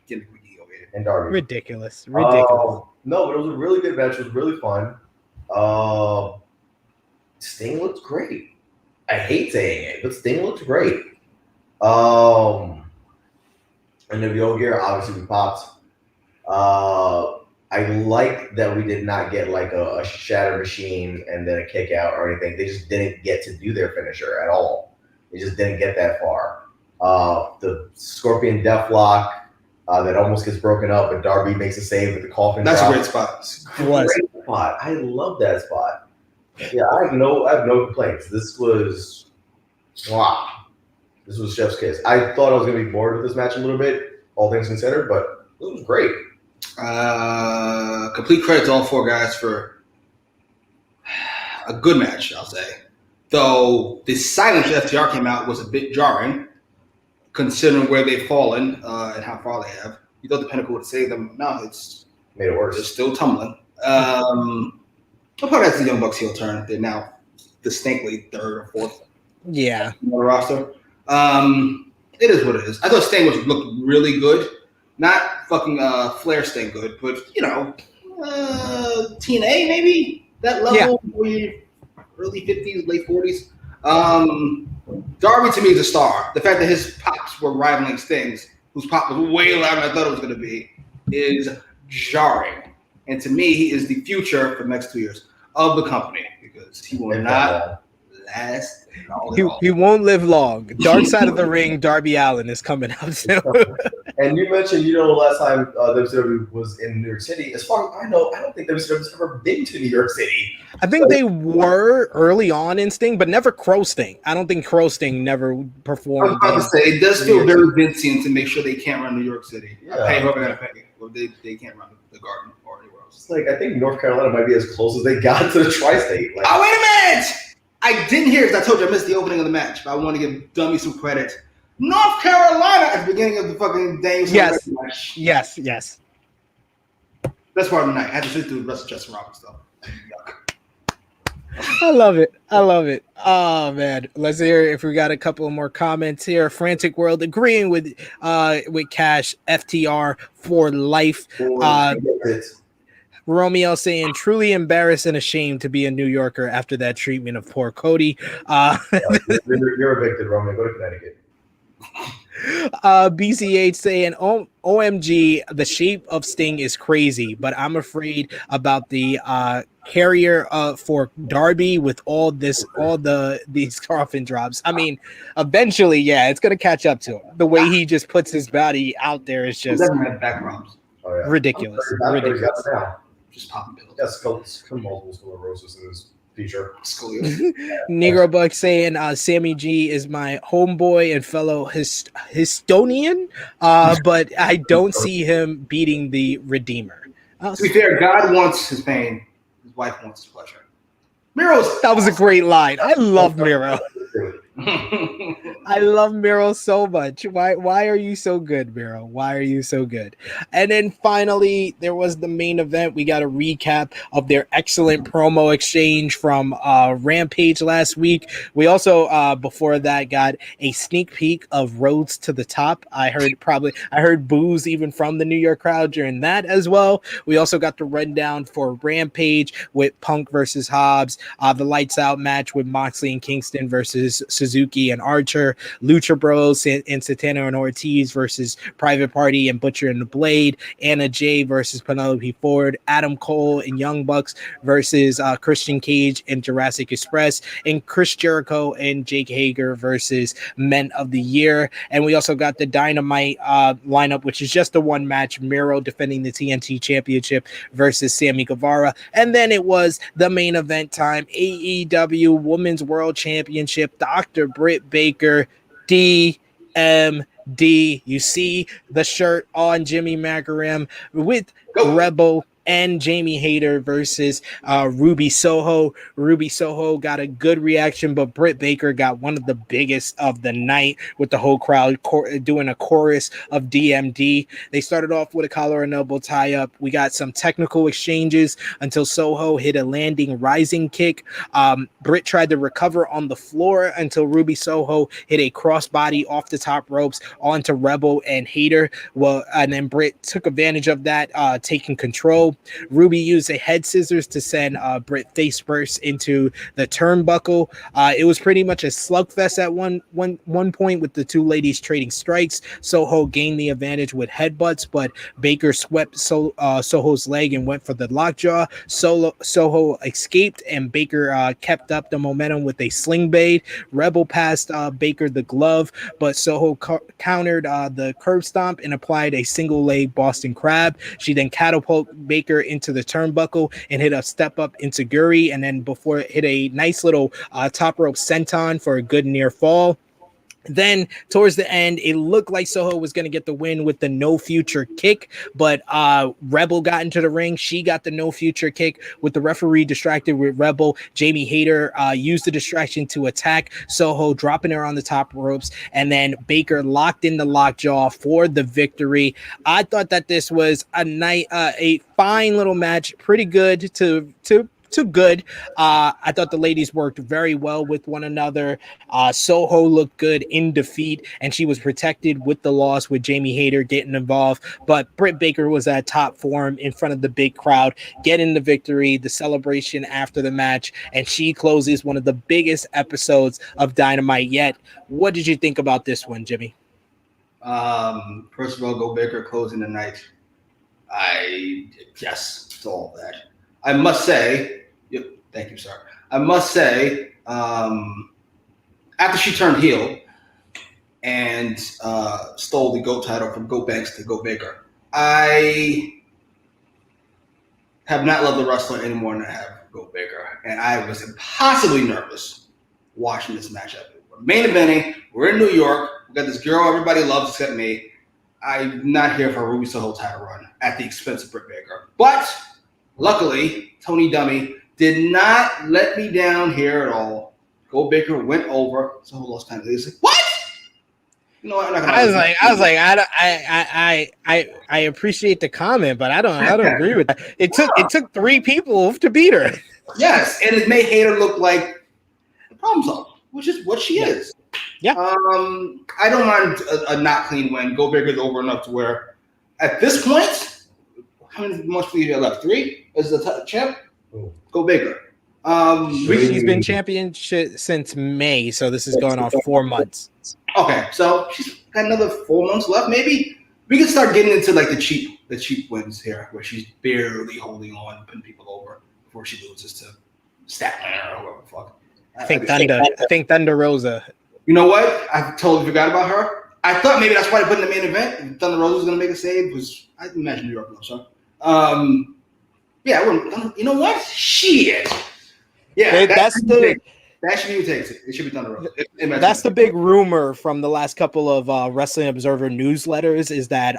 And Darby. Ridiculous. No, but it was a really good match. It was really fun. Sting looked great. I hate saying it, but Sting looked great. And the Yo gear, obviously we popped. I like that we did not get like a shatter machine and then a kick out or anything. They just didn't get to do their finisher at all. They just didn't get that far. The Scorpion Deathlock that almost gets broken up, but Darby makes a save with the coffin. That's drop. a great spot. Great spot. I love that spot. Yeah, I have no complaints. This was chef's kiss. I thought I was gonna be bored with this match a little bit, all things considered, but it was great. Complete credit to all four guys for a good match, I'll say. Though the silence FTR came out was a bit jarring, considering where they've fallen and how far they have. You thought the Pinnacle would save them. No, it's made it worse. They're still tumbling. What part that's the Young Bucks heel turn? They're now distinctly third or fourth. Yeah. On the roster. It is what it is. I thought Sting looked really good. Not fucking Flair Sting good, but TNA maybe that level where you're early 50s, late 40s. Darby to me is a star. The fact that his pops were rivaling Sting's, whose pop was way louder than I thought it was going to be, is jarring. And to me, he is the future for the next 2 years of the company because he will not last. He won't live long. Dark Side of the Ring, Darby Allin is coming up soon. And you mentioned, the last time WCW was in New York City. As far as I know, I don't think WCW's ever been to New York City. I think they were early on in Sting, but never Crow Sting. I don't think Crow Sting never performed. I was about to say, it does feel very Vincian to make sure they can't run New York City. Yeah. Pay whoever got to pay. Well, they can't run the Garden or anywhere else. It's like, I think North Carolina might be as close as they got to the tri-state. Like, oh, wait a minute! I didn't hear it because I told you I missed the opening of the match, but I want to give Dummy some credit. North Carolina at the beginning of the fucking Danielson match. Yes. Best part of the night. I had to sit through the rest of Justin Roberts, though. I love it. I love it. Oh man, let's hear if we got a couple more comments here. Frantic World agreeing with Cash FTR for life. Romeo saying truly embarrassed and ashamed to be a New Yorker after that treatment of poor Cody. You're evicted, Romeo. Go to Connecticut. BCH saying, OMG, the shape of Sting is crazy, but I'm afraid about the carrier for Darby with these coffin drops. I mean, eventually, yeah, it's gonna catch up to him. The way he just puts his body out there is just back problems. Ridiculous. Ridiculous. Just popping pills. Yes, multiple sclerosis in his feature. Negro Buck saying Sammy G is my homeboy and fellow Histonian, but I don't see him beating the Redeemer. To be fair, God wants his pain. His wife wants his pleasure. That was a great line. I love Miro. I love Miro so much. Why are you so good, Miro? Why are you so good? And then finally, there was the main event. We got a recap of their excellent promo exchange from Rampage last week. We also, before that, got a sneak peek of Roads to the Top. I heard boos even from the New York crowd during that as well. We also got the rundown for Rampage with Punk versus Hobbs, the Lights Out match with Moxley and Kingston versus Suzuki and Archer, Lucha Bros and Santana and Ortiz versus Private Party and Butcher and the Blade, Anna Jay versus Penelope Ford, Adam Cole and Young Bucks versus Christian Cage and Jurassic Express, and Chris Jericho and Jake Hager versus Men of the Year. And we also got the Dynamite lineup, which is just the one match, Miro defending the TNT Championship versus Sammy Guevara. And then it was the main event time, AEW Women's World Championship, Dr. Britt Baker, DMD. You see the shirt on Jimmy Macram with Rebel and Jamie Hayter versus Ruby Soho. Ruby Soho got a good reaction, but Britt Baker got one of the biggest of the night with the whole crowd doing a chorus of DMD. They started off with a collar and elbow tie-up. We got some technical exchanges until Soho hit a landing rising kick. Britt tried to recover on the floor until Ruby Soho hit a crossbody off the top ropes onto Rebel and Hayter. And then Britt took advantage of that, taking control. Ruby used a head scissors to send Britt face first into the turnbuckle. It was pretty much a slugfest at one point with the two ladies trading strikes. Soho gained the advantage with headbutts, but Baker swept Soho's leg and went for the lockjaw. Soho escaped, and Baker kept up the momentum with a sling blade. Rebel passed Baker the glove, but Soho countered the curb stomp and applied a single leg Boston Crab. She then catapulted Baker into the turnbuckle and hit a step up into Guri, and then before it hit a nice little top rope senton for a good near fall. Then towards the end, it looked like Soho was going to get the win with the no future kick, but Rebel got into the ring. She got the no future kick with the referee distracted with Rebel. Jamie Hayter used the distraction to attack Soho, dropping her on the top ropes, and then Baker locked in the lockjaw for the victory. I thought that this was a fine little match, pretty good to good. I thought the ladies worked very well with one another. Soho looked good in defeat, and she was protected with the loss with Jamie Hayter getting involved. But Britt Baker was at top form in front of the big crowd, getting the victory, the celebration after the match, and she closes one of the biggest episodes of Dynamite yet. What did you think about this one, Jimmy? First of all, Go Baker closing the night. Yes to all that. I must say, thank you, sir. I must say, after she turned heel and stole the GOAT title from Go Banks to Go Baker, I have not loved the wrestler any more than I have Go Baker. And I was impossibly nervous watching this matchup. We're main eventing. We're in New York. We got this girl everybody loves except me. I'm not here for a Ruby Soho title run at the expense of Britt Baker. But luckily, Tony Dummy did not let me down here at all. Go Baker went over. Soho lost time. They said, "What?" You know what? I appreciate the comment, but I don't agree with that. It took 3 people to beat her. Yes, and it may hate her look like the problem solver, which is what she is. Yeah. I don't mind a not clean win. Go Baker's over enough to where, at this point, how many months do you have left? 3 as the champ. Go Baker. She's been champion since May, so this is going on 4 months. Okay, so she's got another 4 months left. Maybe we can start getting into like the cheap wins here, where she's barely holding on, putting people over before she loses to Statlander or whoever the fuck. I think Thunder Rosa. You know what? I totally forgot about her. I thought maybe that's why they put in the main event. And Thunder Rosa was going to make a save because I imagine New York knows her. Yeah, I wouldn't. You know what? Shit. Yeah, that should be who takes it. It should be Thunder Rosa. That's the big rumor from the last couple of Wrestling Observer newsletters is that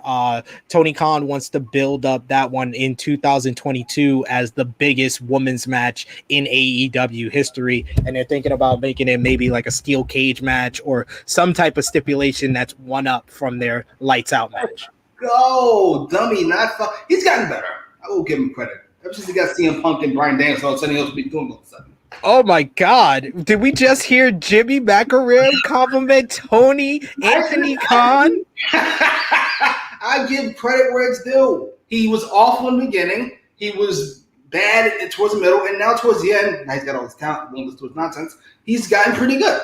Tony Khan wants to build up that one in 2022 as the biggest women's match in AEW history. And they're thinking about making it maybe like a steel cage match or some type of stipulation that's one up from their lights out match. Go, dummy, not fuck. He's gotten better. I will give him credit. Ever since he got CM Punk and Bryan Danielson, all of a sudden he'll be doing all of a sudden. Oh my God! Did we just hear Jimmy Macram compliment Tony Anthony Khan? I give credit where it's due. He was awful in the beginning. He was bad towards the middle, and now towards the end, now he's got all his talent, won't listen to his nonsense. He's gotten pretty good.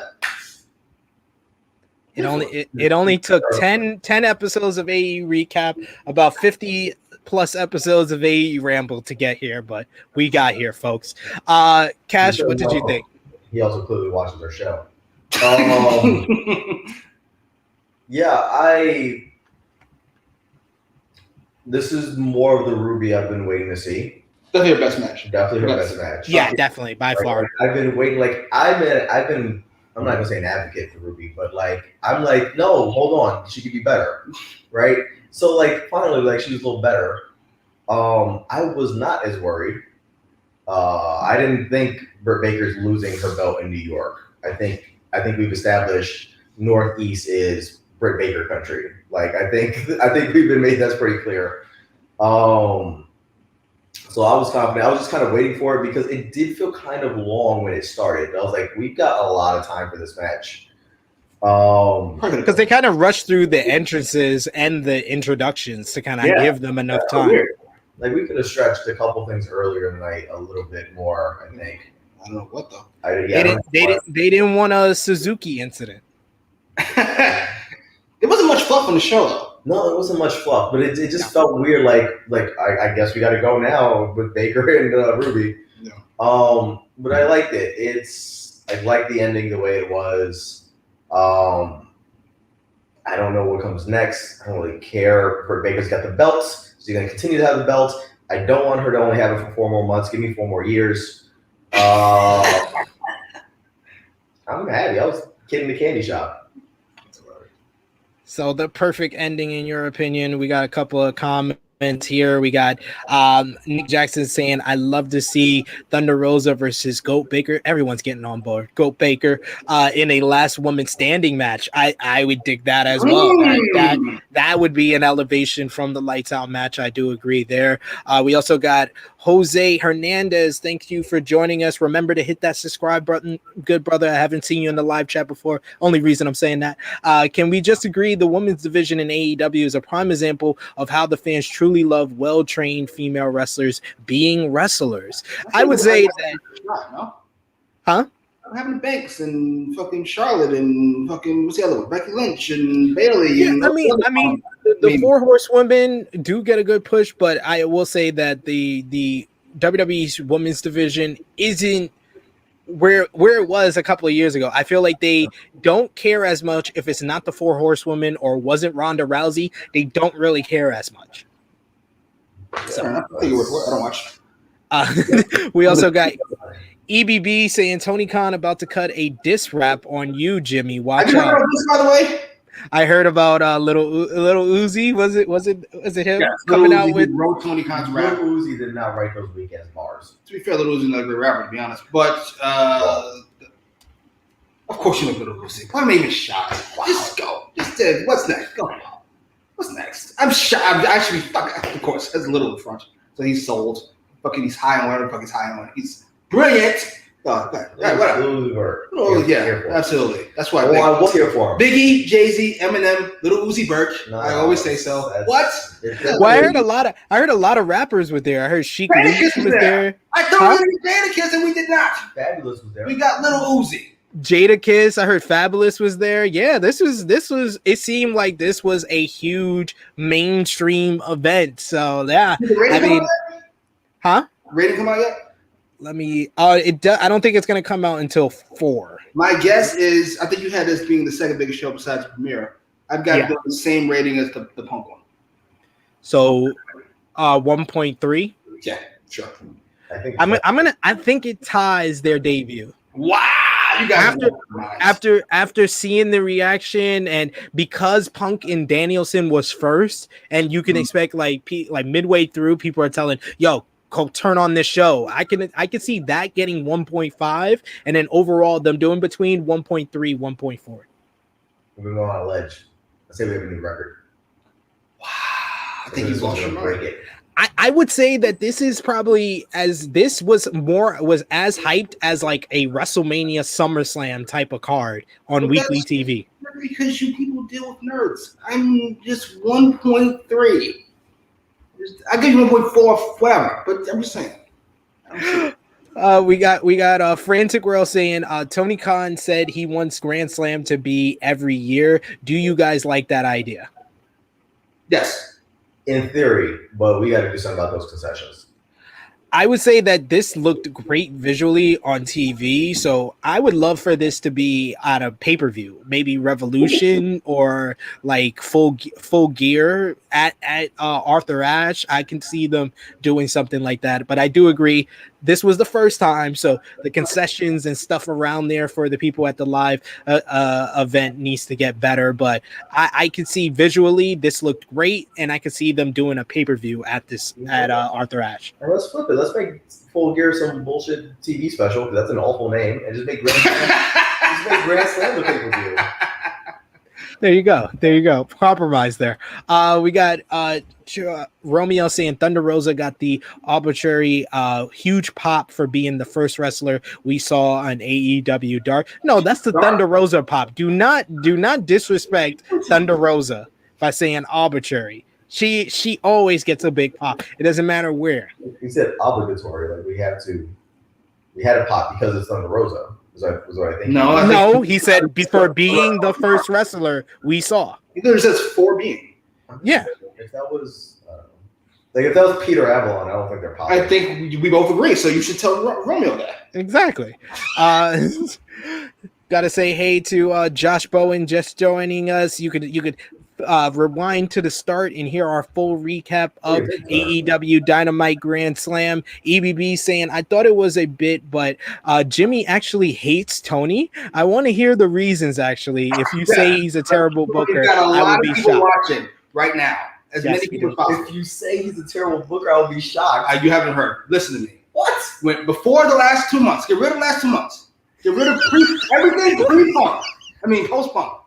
It only took 10 episodes of AE Recap, about 50 plus episodes of AEWramble to get here, but we got here, folks. Cash, what did you think? He also clearly watches our show. This is more of the Ruby I've been waiting to see. Definitely her best match. Definitely her best match. Yeah, definitely, by far. I've been waiting, I'm not gonna say an advocate for Ruby, but I'm like, no, hold on, she could be better, right? So finally, she was a little better. I was not as worried. I didn't think Britt Baker's losing her belt in New York. I think we've established Northeast is Britt Baker country. I think we've been made that's pretty clear. So I was confident. I was just kind of waiting for it because it did feel kind of long when it started. I was like, we've got a lot of time for this match. Because they kind of rushed through the entrances and the introductions to kind of give them enough time. We could have stretched a couple things earlier in the night a little bit more, I think. I don't know what though. They didn't want a Suzuki incident. It wasn't much fluff on the show though. No, it wasn't much fluff, but it just felt weird. I guess we got to go now with Baker and Ruby. Yeah. But I liked it. I liked the ending the way it was. I don't know what comes next. I don't really care. Britt Baker's got the belts. She's going to continue to have the belt. I don't want her to only have it for 4 more months. Give me 4 more years. I'm happy. I was kidding the candy shop. So the perfect ending, in your opinion. We got a couple of comments here. We got Nick Jackson saying, I love to see Thunder Rosa versus Goat Baker. Everyone's getting on board. Goat Baker in a last woman standing match. I would dig that as well. That would be an elevation from the lights out match. I do agree there. We also got Jose Hernandez. Thank you for joining us. Remember to hit that subscribe button. Good brother. I haven't seen you in the live chat before. Only reason I'm saying that. Can we just agree the women's division in AEW is a prime example of how the fans truly love well-trained female wrestlers being wrestlers? I would say that. No? Huh? I'm having Banks and fucking Charlotte and fucking what's the other one? Becky Lynch and Bailey. Yeah, I mean, the 4 horsewomen do get a good push, but I will say that the WWE's women's division isn't where it was a couple of years ago. I feel like they don't care as much if it's not the 4 horsewomen or wasn't Ronda Rousey. They don't really care as much. So, I don't watch. We also got EBB saying Tony Khan about to cut a diss rap on you, Jimmy. Watch out. This, by the way? I heard about little Uzi. Was it him coming out with wrote Tony Khan's rap? Little Uzi did not write those weak ass bars. To be fair, Little Uzi's not a great rapper, to be honest. But of course you know Little Uzi. Why am I even shy? Wow. Just go. Just what's next? Go on. What's next? I'm shy. I'm actually of course has Little in front, so he's sold. Fucking, he's high on whatever the fuck he's high on. He's brilliant. Whatever. Absolutely. That's why. I was here for him. Biggie, Jay-Z, Eminem, Little Uzi Vert. I always say so. What? Well, I heard a lot of rappers were there. I heard Sheik Leaks was there. I thought we were Jadakiss and we did not. Fabulous was there. We got Little Uzi. Jadakiss. I heard Fabulous was there. Yeah, this was. It seemed like this was a huge mainstream event. So yeah, Rating come out yet? Let me. I don't think it's gonna come out until 4. My guess is, I think you had this being the second biggest show besides Premiere. I've got the same rating as the Punk one. So, 1.3. Yeah, sure. I think it ties their debut. Wow, you guys after seeing the reaction, and because Punk and Danielson was first, and you can expect like midway through, people are telling, "Yo, go turn on this show." I can see that getting 1.5, and then overall them doing between 1.3, 1.4. We're going on a ledge. I say we have a new record. Wow, I think he's lost your mind. I would say that this is probably was as hyped as like a WrestleMania SummerSlam type of card on weekly TV. Because you people deal with nerds. I'm just 1.3. I give you 1.4, whatever. But I'm just saying. We got Frantic World saying Tony Khan said he wants Grand Slam to be every year. Do you guys like that idea? Yes. In theory, but we got to do something about those concessions. I would say that this looked great visually on TV, so I would love for this to be at a pay-per-view, maybe Revolution or like full gear at Arthur Ashe. I can see them doing something like that, but I do agree this was the first time, so the concessions and stuff around there for the people at the live event needs to get better. But I can see visually this looked great, and I can see them doing a pay-per-view at Arthur Ashe. And let's flip it. Let's make Full Gear some bullshit TV special, because that's an awful name, and just make Grand Slam the pay-per-view. There you go. Compromise there. We got Romeo saying Thunder Rosa got the arbitrary huge pop for being the first wrestler we saw on AEW Dark. No, that's the Thunder Rosa pop. Do not disrespect Thunder Rosa by saying arbitrary. She always gets a big pop. It doesn't matter where. He said obligatory. Like we had a pop because it's Thunder Rosa. Was what I think. No, he said before being the first wrestler we saw. He literally says for being. Yeah. If that was if that was Peter Avalon, I don't think they're popping. I think we both agree, so you should tell Romeo that. Exactly. Gotta say hey to Josh Bowen just joining us. You could rewind to the start and hear our full recap of AEW Dynamite Grand Slam. EBB saying, I thought it was a bit, but Jimmy actually hates Tony. I want to hear the reasons, actually. If you say he's a terrible booker, I would be shocked. Watching right now. As many people as possible. If you say he's a terrible booker, I'll be shocked. You haven't heard. Listen to me. What? Before the last 2 months, get rid of the last 2 months. Get rid of everything pre-punk. Post-punk.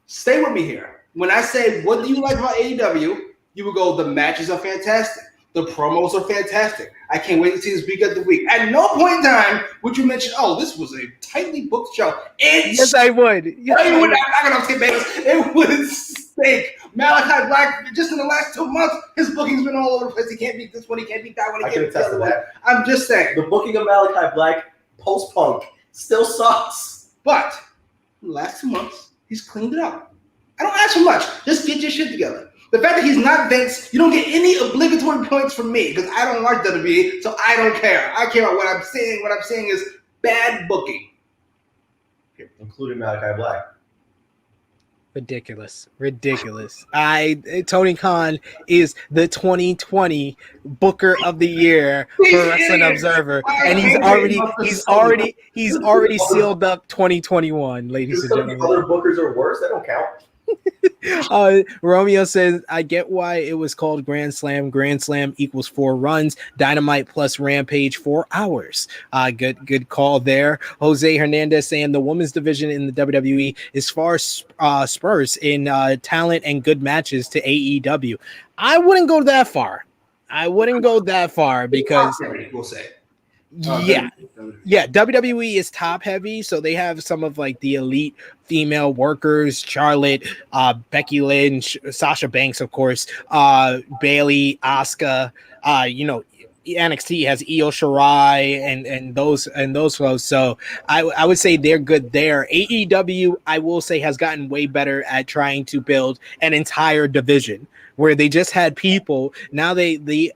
Stay with me here. When I say, what do you like about AEW? You would go, the matches are fantastic. The promos are fantastic. I can't wait to see this week after week. At no point in time would you mention, this was a tightly booked show. Yes, I would. It would stink. Malachi Black, just in the last 2 months, his booking's been all over the place. He can't beat this one. He can't beat that one. I can attest to that. I'm just saying. The booking of Malachi Black post-punk still sucks. But in the last 2 months, he's cleaned it up. I don't ask for much. Just get your shit together. The fact that he's not Vince, you don't get any obligatory points from me because I don't like WWE, so I don't care. I care about what I'm saying. What I'm saying is bad booking. Including Malachi Black. Ridiculous. Tony Khan is the 2020 Booker of the Year for Wrestling Observer, and he's already sealed up 2021, ladies and gentlemen. Other bookers are worse. That don't count. Romeo says, I get why it was called Grand Slam. Grand Slam equals 4 runs. Dynamite plus Rampage 4 hours. Good call there. Jose Hernandez saying the women's division in the WWE is far spurs in talent and good matches to AEW. I wouldn't go that far. Because we'll say. Yeah. WWE. Yeah, WWE is top heavy, so they have some of like the elite female workers, Charlotte, Becky Lynch, Sasha Banks, of course, Bailey, Asuka, NXT has Io Shirai and those folks. So I would say they're good there. AEW, I will say, has gotten way better at trying to build an entire division where they just had people. Now the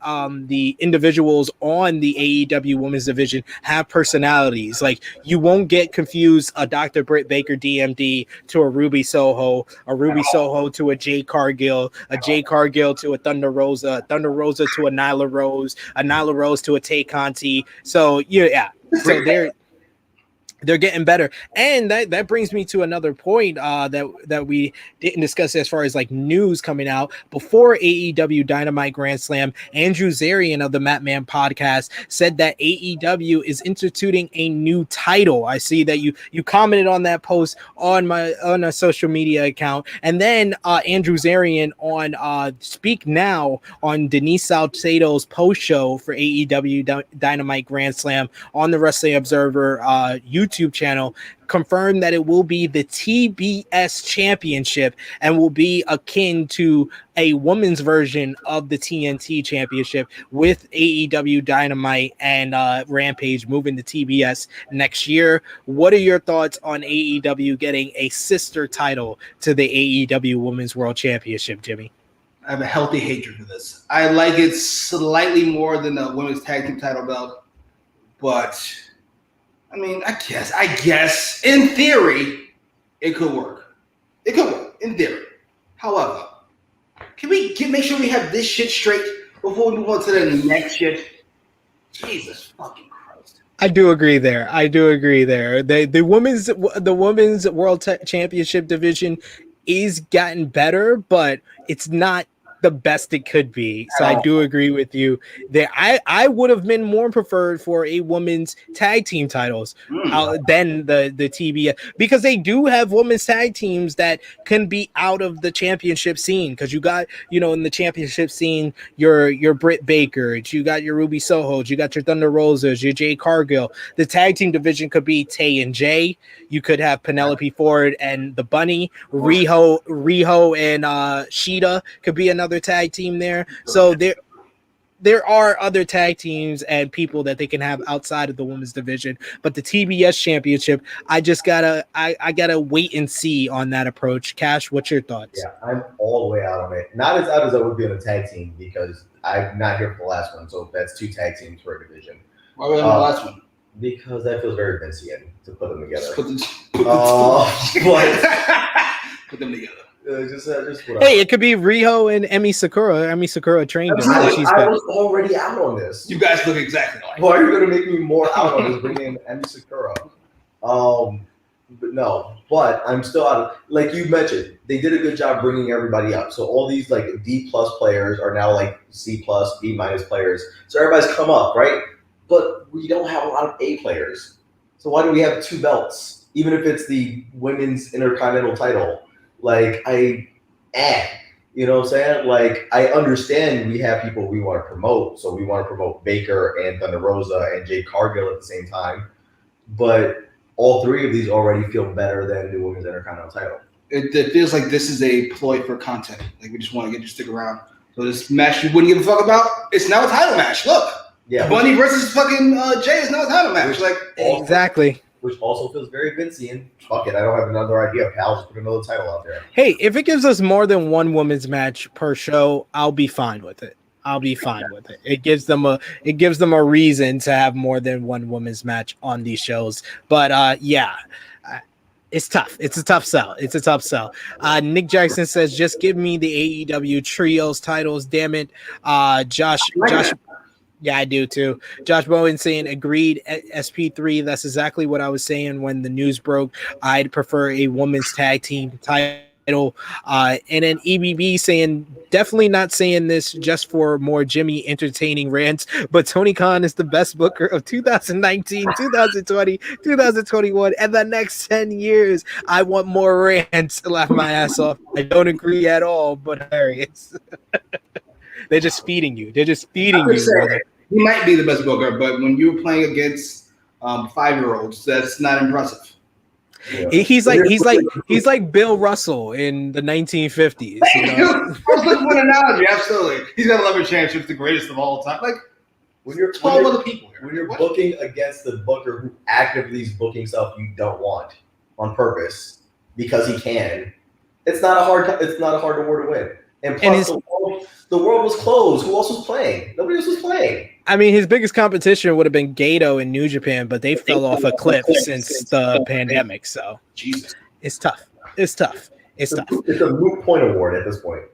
individuals on the AEW women's division have personalities. Like you won't get confused a Dr. Britt Baker DMD to a Ruby Soho, a Ruby Soho to a Jay Cargill, a Jay Cargill to a Thunder Rosa to a Nyla Rose to a Tay Conti. So yeah. So they're getting better, and that brings me to another point that we didn't discuss as far as like news coming out before AEW Dynamite Grand Slam. Andrew Zarian of the Macram podcast said that AEW is instituting a new title. I see that you commented on that post on a social media account, and then Andrew Zarian on Speak Now on Denise Salcedo's post show for AEW Dynamite Grand Slam on the Wrestling Observer YouTube channel confirmed that it will be the TBS Championship and will be akin to a women's version of the TNT Championship, with AEW Dynamite and Rampage moving to TBS next year. What are your thoughts on AEW getting a sister title to the AEW Women's World Championship, Jimmy? I have a healthy hatred for this. I like it slightly more than the women's tag team title belt, but I mean, I guess in theory, it could work. It could work in theory. However, can we make sure we have this shit straight before we move on to the next shit? Jesus fucking Christ. I do agree there. The women's world championship division is gotten better, but it's not the best it could be. So I do agree with you there. I would have been more preferred for a women's tag team titles than the TBS, because they do have women's tag teams that can be out of the championship scene, because you got, in the championship scene, your Britt Baker, you got your Ruby Sohos, you got your Thunder Rosas, your Jay Cargill. The tag team division could be Tay and Jay. You could have Penelope Ford and the Bunny. Riho and Sheeta could be another tag team there. So there are other tag teams and people that they can have outside of the women's division, but the TBS Championship, I gotta wait and see on that approach. Cash, what's your thoughts? Yeah, I'm all the way out on it. Not as out as I would be on a tag team, because I'm not here for the last one, so that's 2 tag teams for a division. Why were we on the last one? Because that feels very Vincian to put them together. Put them together. Hey, it could be Riho and Emi Sakura. Emi Sakura trained her. I was already out on this. You guys look exactly alike. Why are you going to make me more out on this, bringing in Emi Sakura? But I'm still out. Like you mentioned, they did a good job bringing everybody up. So all these like D+ players are now like C+, B- players. So everybody's come up, right? But we don't have a lot of A players. So why do we have 2 belts? Even if it's the women's intercontinental title. Like, you know what I'm saying? Like, I understand we have people we want to promote. So we want to promote Baker and Thunder Rosa and Jade Cargill at the same time. But all 3 of these already feel better than the women's intercontinental title. It feels like this is a ploy for content. Like, we just want to get you to stick around. So this match you wouldn't give a fuck about, it's now a title match. Look. Yeah. Bunny versus fucking Jay is now a title match. Like, exactly. Which also feels very Vincian. Fuck it, I don't have another idea. Pal, just put another title out there. Hey, if it gives us more than 1 women's match per show, I'll be fine with it. It gives them a reason to have more than 1 women's match on these shows. But it's tough. It's a tough sell. Nick Jackson says, just give me the AEW trios titles, damn it. Josh. Yeah, I do too. Josh Bowen saying agreed. SP3. That's exactly what I was saying when the news broke. I'd prefer a women's tag team title. And then EBB saying, definitely not saying this just for more Jimmy entertaining rants, but Tony Khan is the best booker of 2019, 2020, 2021, and the next 10 years. I want more rants to laugh my ass off. I don't agree at all, but hilarious. They're just feeding you. Brother. He might be the best booker, but when you're playing against 5-year-olds, that's not impressive. Yeah. He's like Bill Russell in the 1950s. I was looking for an analogy. Absolutely, he's got 11 championships, the greatest of all time. Like when you're 12 other people here. When you're booking against the booker who actively is booking stuff you don't want on purpose because he can, it's not a hard award to win. And plus, the world was closed. Who else was playing? Nobody else was playing. I mean, his biggest competition would have been Gato in New Japan, but they fell off a cliff since the pandemic. So, Jesus, it's tough. It's tough. It's a moot point award at this point.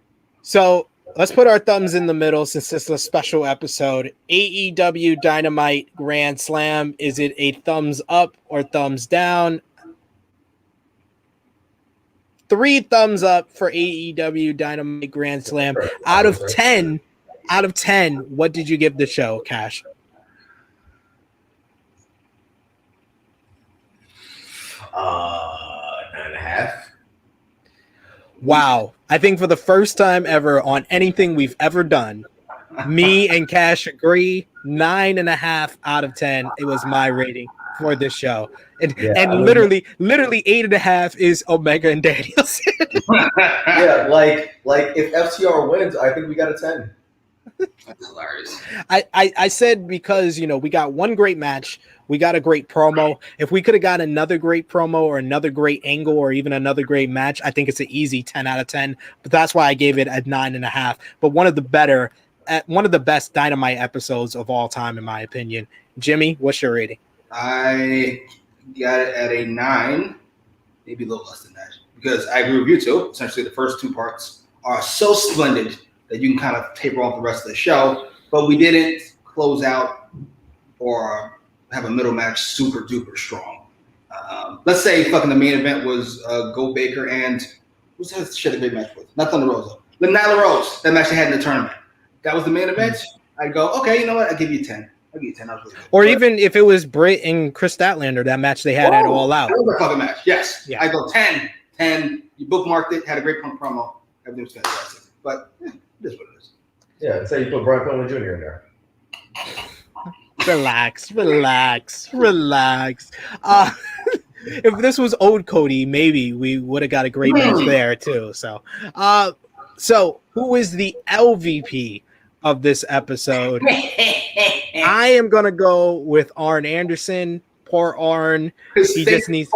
So let's put our thumbs in the middle since this is a special episode. AEW Dynamite Grand Slam. Is it a thumbs up or thumbs down? 3 thumbs up for AEW Dynamite Grand Slam. Out of 10, what did you give the show, Cash? 9.5. Wow. I think for the first time ever on anything we've ever done, me and Cash agree. 9.5 out of 10. It was my rating for this show. And literally 8.5 is Omega and Danielson. Yeah, like if FTR wins, I think we got a 10. That's hilarious. I said because we got one great match, we got a great promo. If we could have got another great promo or another great angle or even another great match, I think it's an easy 10 out of 10. But that's why I gave it a 9.5. But one of the best Dynamite episodes of all time, in my opinion. Jimmy, what's your rating? I got it at a 9, maybe a little less than that, because I agree with you too. Essentially, the first 2 parts are so splendid that you can kind of taper off the rest of the show, but we didn't close out or have a middle match super duper strong. Let's say fucking the main event was Go Baker and who's that shit a big match with? Not Thunder Rosa. Nyla Rose, that match they had in the tournament. That was the main event. I'd go, okay, you know what? I'll give you 10. I'll give you 10. That was really good. Or even if it was Britt and Chris Statlander, that match they had at All Out. That was a fucking match. Yes. Yeah. I go 10. You bookmarked it, had a great punk promo. Everything was fantastic. But it is what it is. Yeah, let's say you put Brian Pillman Jr. in there. Relax. If this was old Cody, maybe we would have got a great match there too. So who is the LVP of this episode? I am gonna go with Arn Anderson. Poor Arn. He just needs.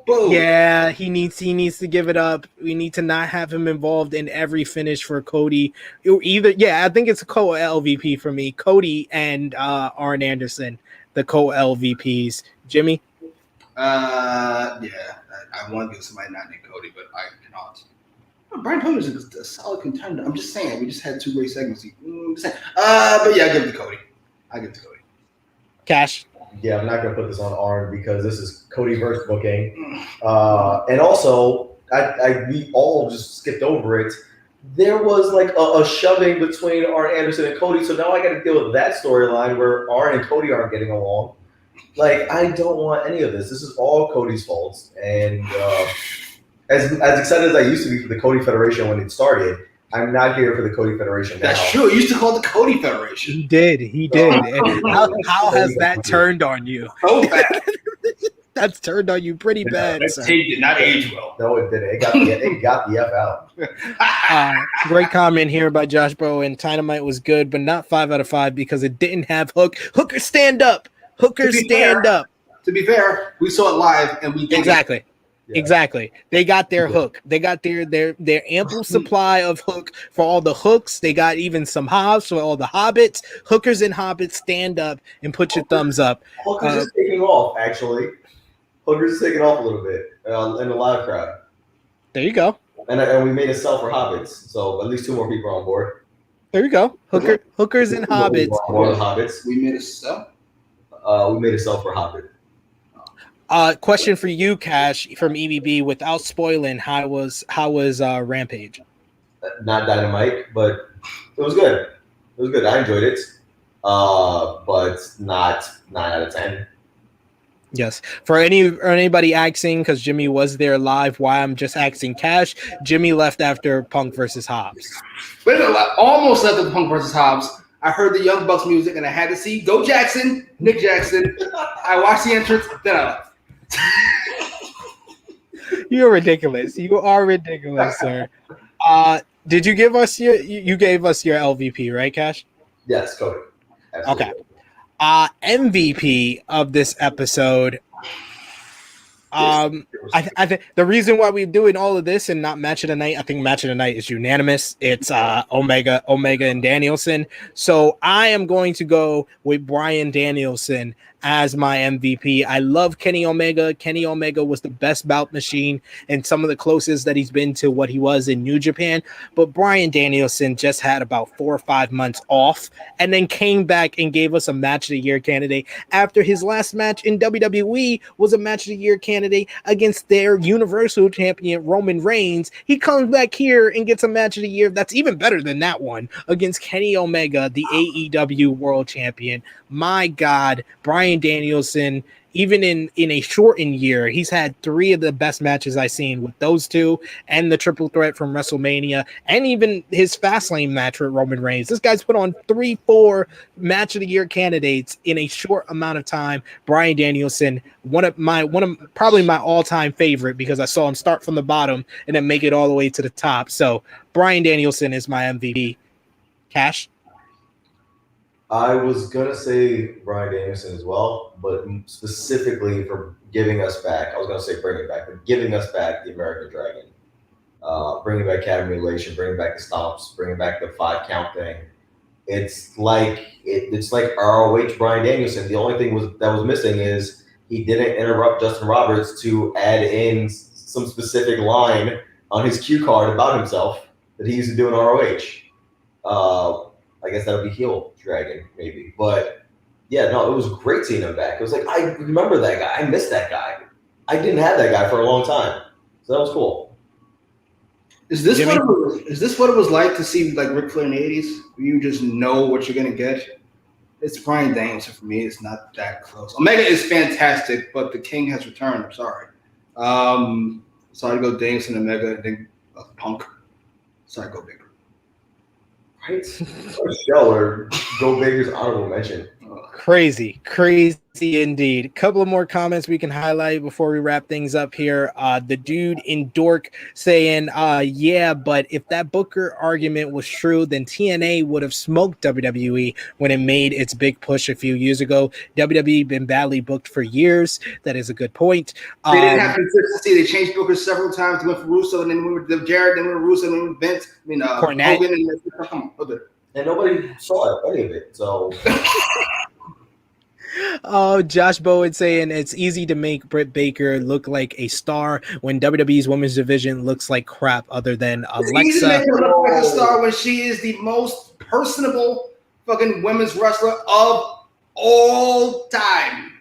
Yeah, he needs to give it up. We need to not have him involved in every finish for Cody. I think it's a co-LVP for me. Cody and Arn Anderson, the co-LVPs. Jimmy. I want to give somebody not named Cody, but I cannot. Brian Pillman is a solid contender. I'm just saying, we just had 2 great segments. But yeah, I give it to Cody. Cash. Yeah, I'm not going to put this on Arn because this is Cody versus booking. And also, we all just skipped over it. There was like a shoving between Arn Anderson and Cody, so now I got to deal with that storyline where Arn and Cody aren't getting along. Like, I don't want any of this. This is all Cody's fault. And as excited as I used to be for the Cody Federation when it started, I'm not here for the Cody Federation now. That's true. You used to call it the Cody Federation. He did. And how has that turned on you? So bad. That's turned on you pretty bad. That tape did not age well. No, it didn't. It got the F out. Great comment here by Josh Bro. And Dynamite was good, but not 5 out of 5 because it didn't have Hook. Hooker stand up. To be fair, we saw it live and we exactly. Yeah. Exactly. They got their hook. They got their ample supply of hook for all the hooks. They got even some hobbs for all the hobbits. Hookers and hobbits, stand up and put your thumbs up. Hookers is taking off, actually. Hookers is taking off a little bit in the live crowd. There you go. And we made a sell for hobbits, so at least 2 more people are on board. There you go. Hookers and hobbits. We made a sell? We made a sell for hobbit. Question for you, Cash, from EBB. Without spoiling, how was Rampage? Not Dynamite, but it was good. I enjoyed it, but not 9 out of 10. Yes. For anybody asking, because Jimmy was there live, why I'm just asking Cash. Jimmy left after Punk versus Hobbs. Wait a minute, almost left after Punk versus Hobbs. I heard the Young Bucks music, and I had to see Go Jackson, Nick Jackson. I watched the entrance, then I left. You're ridiculous. You are ridiculous, sir. Did you give us you gave us your LVP, right, Cash? Yes, Cody. Absolutely. Okay. MVP of this episode. I think the reason why we're doing all of this and not match of the night, I think match of the night is unanimous. It's Omega, and Danielson. So I am going to go with Bryan Danielson as my MVP. I love Kenny Omega. Kenny Omega was the best bout machine and some of the closest that he's been to what he was in New Japan. But Bryan Danielson just had about 4 or 5 months off and then came back and gave us a match of the year candidate after his last match in WWE was a match of the year candidate against their Universal Champion Roman Reigns. He comes back here and gets a match of the year that's even better than that one against Kenny Omega, the AEW World Champion. My God, Bryan Danielson, even in a shortened year, he's had 3 of the best matches I've seen with those two and the triple threat from WrestleMania and even his Fastlane match with Roman Reigns. This guy's put on 3-4 match of the year candidates in a short amount of time. Bryan Danielson, one of probably my all-time favorite because I saw him start from the bottom and then make it all the way to the top. So Bryan Danielson is my MVP. Cash? I was gonna say Bryan Danielson as well, but specifically for giving us back, I was gonna say bring it back, but giving us back the American Dragon, bringing back Cat Mutilation, bringing back the stomps, bringing back the 5 count thing. It's like ROH Bryan Danielson. The only thing that was missing is he didn't interrupt Justin Roberts to add in some specific line on his cue card about himself that he used to do in ROH. I guess that would be heel Dragon, maybe. But, yeah, no, it was great seeing him back. It was like, I remember that guy. I missed that guy. I didn't have that guy for a long time. So that was cool. Is this what it was like to see like Ric Flair in the 80s? Where you just know what you're going to get? It's Bryan Danielson for me. It's not that close. Omega is fantastic, but the king has returned. I'm sorry. Sorry to go Danielson, Omega, and then Punk. Sorry, go bigger. Right? A show or Go Baker's honorable mention. Crazy indeed. A couple of more comments we can highlight before we wrap things up here. The dude in Dork saying, yeah, but if that Booker argument was true, then TNA would have smoked WWE when it made its big push a few years ago. WWE been badly booked for years. That is a good point. They didn't have consistency. They changed Booker several times. They went for Russo, and then went with Jared, then went with Russo, and then with Vince. I mean, Cornette. Hogan, and come on, okay. And nobody saw any of it, so... Oh, Josh Bowen saying it's easy to make Britt Baker look like a star when WWE's women's division looks like crap other than Alexa. It's easy to make her look like a star when she is the most personable fucking women's wrestler of all time.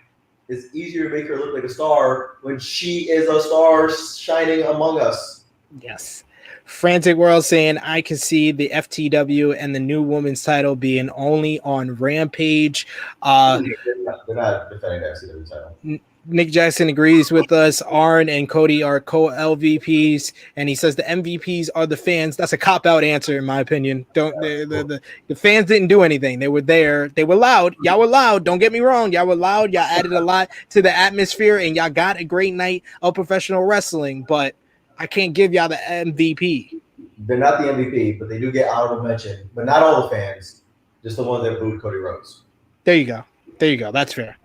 It's easier to make her look like a star when she is a star shining among us. Yes. Frantic World saying I can see the FTW and the new women's title being only on Rampage. They're not defending the FTW title. Nick Jackson agrees with us. Arn and Cody are co-LVPs, and he says the MVPs are the fans. That's a cop-out answer, in my opinion. The fans didn't do anything. They were there. They were loud. Y'all were loud. Don't get me wrong. Y'all were loud. Y'all added a lot to the atmosphere, and y'all got a great night of professional wrestling, but I can't give y'all the MVP. They're not the MVP, but they do get honorable mention. But not all the fans, just the ones that booed Cody Rhodes. There you go. That's fair.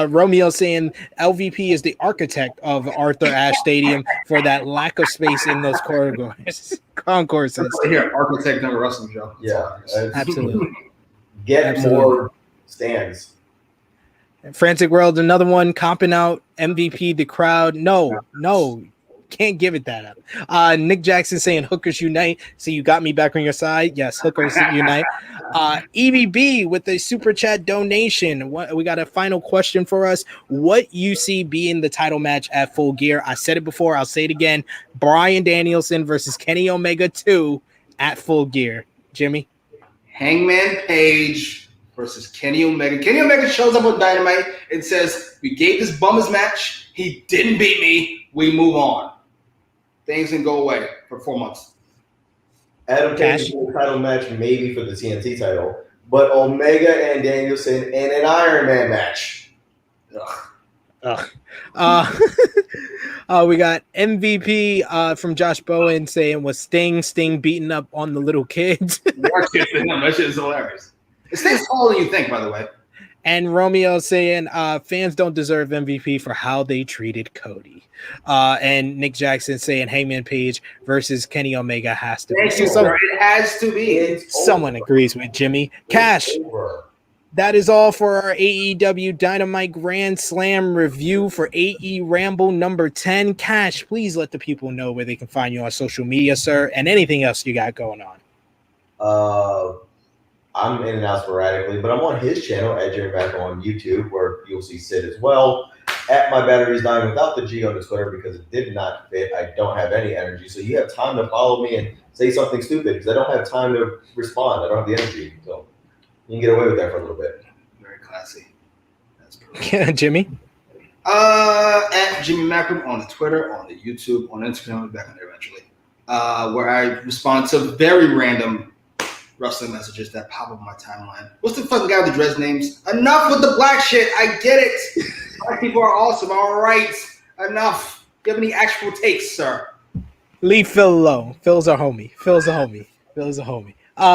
Romeo saying LVP is the architect of Arthur Ashe Stadium for that lack of space in those concourses. Here, architect of a wrestling show. Yeah, absolutely. Get more stands. Frantic World, another one comping out MVP, the crowd. No. Can't give it that up. Nick Jackson saying hookers unite. So you got me back on your side. Yes, hookers unite. EBB with a super chat donation. We got a final question for us. What you see being the title match at Full Gear? I said it before. I'll say it again. Bryan Danielson versus Kenny Omega 2 at Full Gear. Jimmy? Hangman Page versus Kenny Omega. Kenny Omega shows up on Dynamite and says, we gave this bum his match. He didn't beat me. We move on. Things can go away for 4 months. Adam Cash. Page in a title match, maybe for the TNT title, but Omega and Danielson in an Iron Man match. Ugh. We got MVP from Josh Bowen saying was Sting beating up on the little kids. That shit is hilarious. It stays taller than you think, by the way. And Romeo saying fans don't deserve MVP for how they treated Cody. And Nick Jackson saying Hangman Page versus Kenny Omega has to be. It has to be. Someone agrees with Jimmy. Cash. That is all for our AEW Dynamite Grand Slam review for AEWramble number 10. Cash, please let the people know where they can find you on social media, sir, and anything else you got going on. I'm in and out sporadically, but I'm on his channel at Jerry Back on YouTube, where you'll see Sid as well. At My Battery's Dying without the G on the Twitter because it did not fit. I don't have any energy, so you have time to follow me and say something stupid because I don't have time to respond. I don't have the energy, so you can get away with that for a little bit. Very classy. That's perfect. Jimmy? At Jimmy Macram on the Twitter, on the YouTube, on Instagram, we'll be back on there eventually. Where I respond to very random wrestling messages that pop up on my timeline. What's the fucking guy with the dress names? Enough with the black shit. I get it. Black people are awesome. All right. Enough. Do you have any actual takes, sir? Leave Phil alone. Phil's a homie.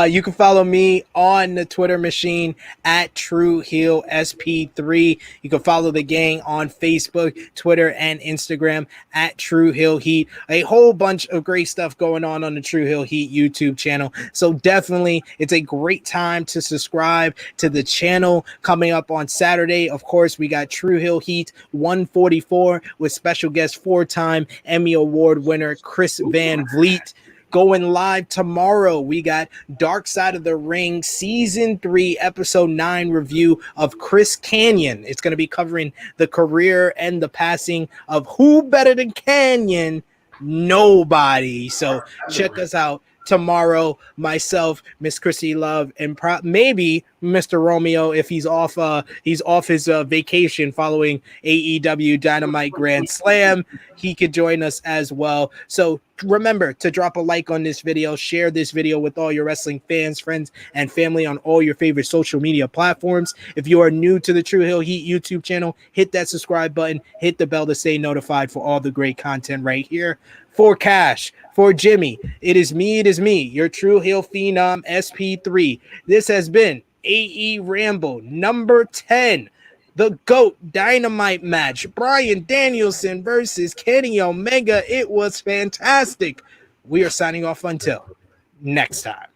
You can follow me on the Twitter machine at TrueHeelSP3. You can follow the gang on Facebook, Twitter, and Instagram at True Heel Heat. A whole bunch of great stuff going on the True Heel Heat YouTube channel. So definitely, it's a great time to subscribe to the channel. Coming up on Saturday, of course, we got True Heel Heat 144 with special guest 4-time Emmy Award winner Chris Van Vliet. Going live tomorrow, we got Dark Side of the Ring Season 3, Episode 9 review of Chris Kanyon. It's going to be covering the career and the passing of who better than Kanyon? Nobody. So check us out tomorrow. Myself, Miss Chrissy Love, and maybe Mr. Romeo if he's off his vacation following AEW Dynamite Grand Slam. He could join us as well. So remember to drop a like on this video, share this video with all your wrestling fans, friends, and family on all your favorite social media platforms. If you are new to the True Heel Heat YouTube channel, hit that subscribe button, hit the bell to stay notified for all the great content right here. For Cash, for Jimmy, it is me, your True Heel Phenom SP3. This has been AEWramble number 10. The GOAT Dynamite match. Bryan Danielson versus Kenny Omega. It was fantastic. We are signing off until next time.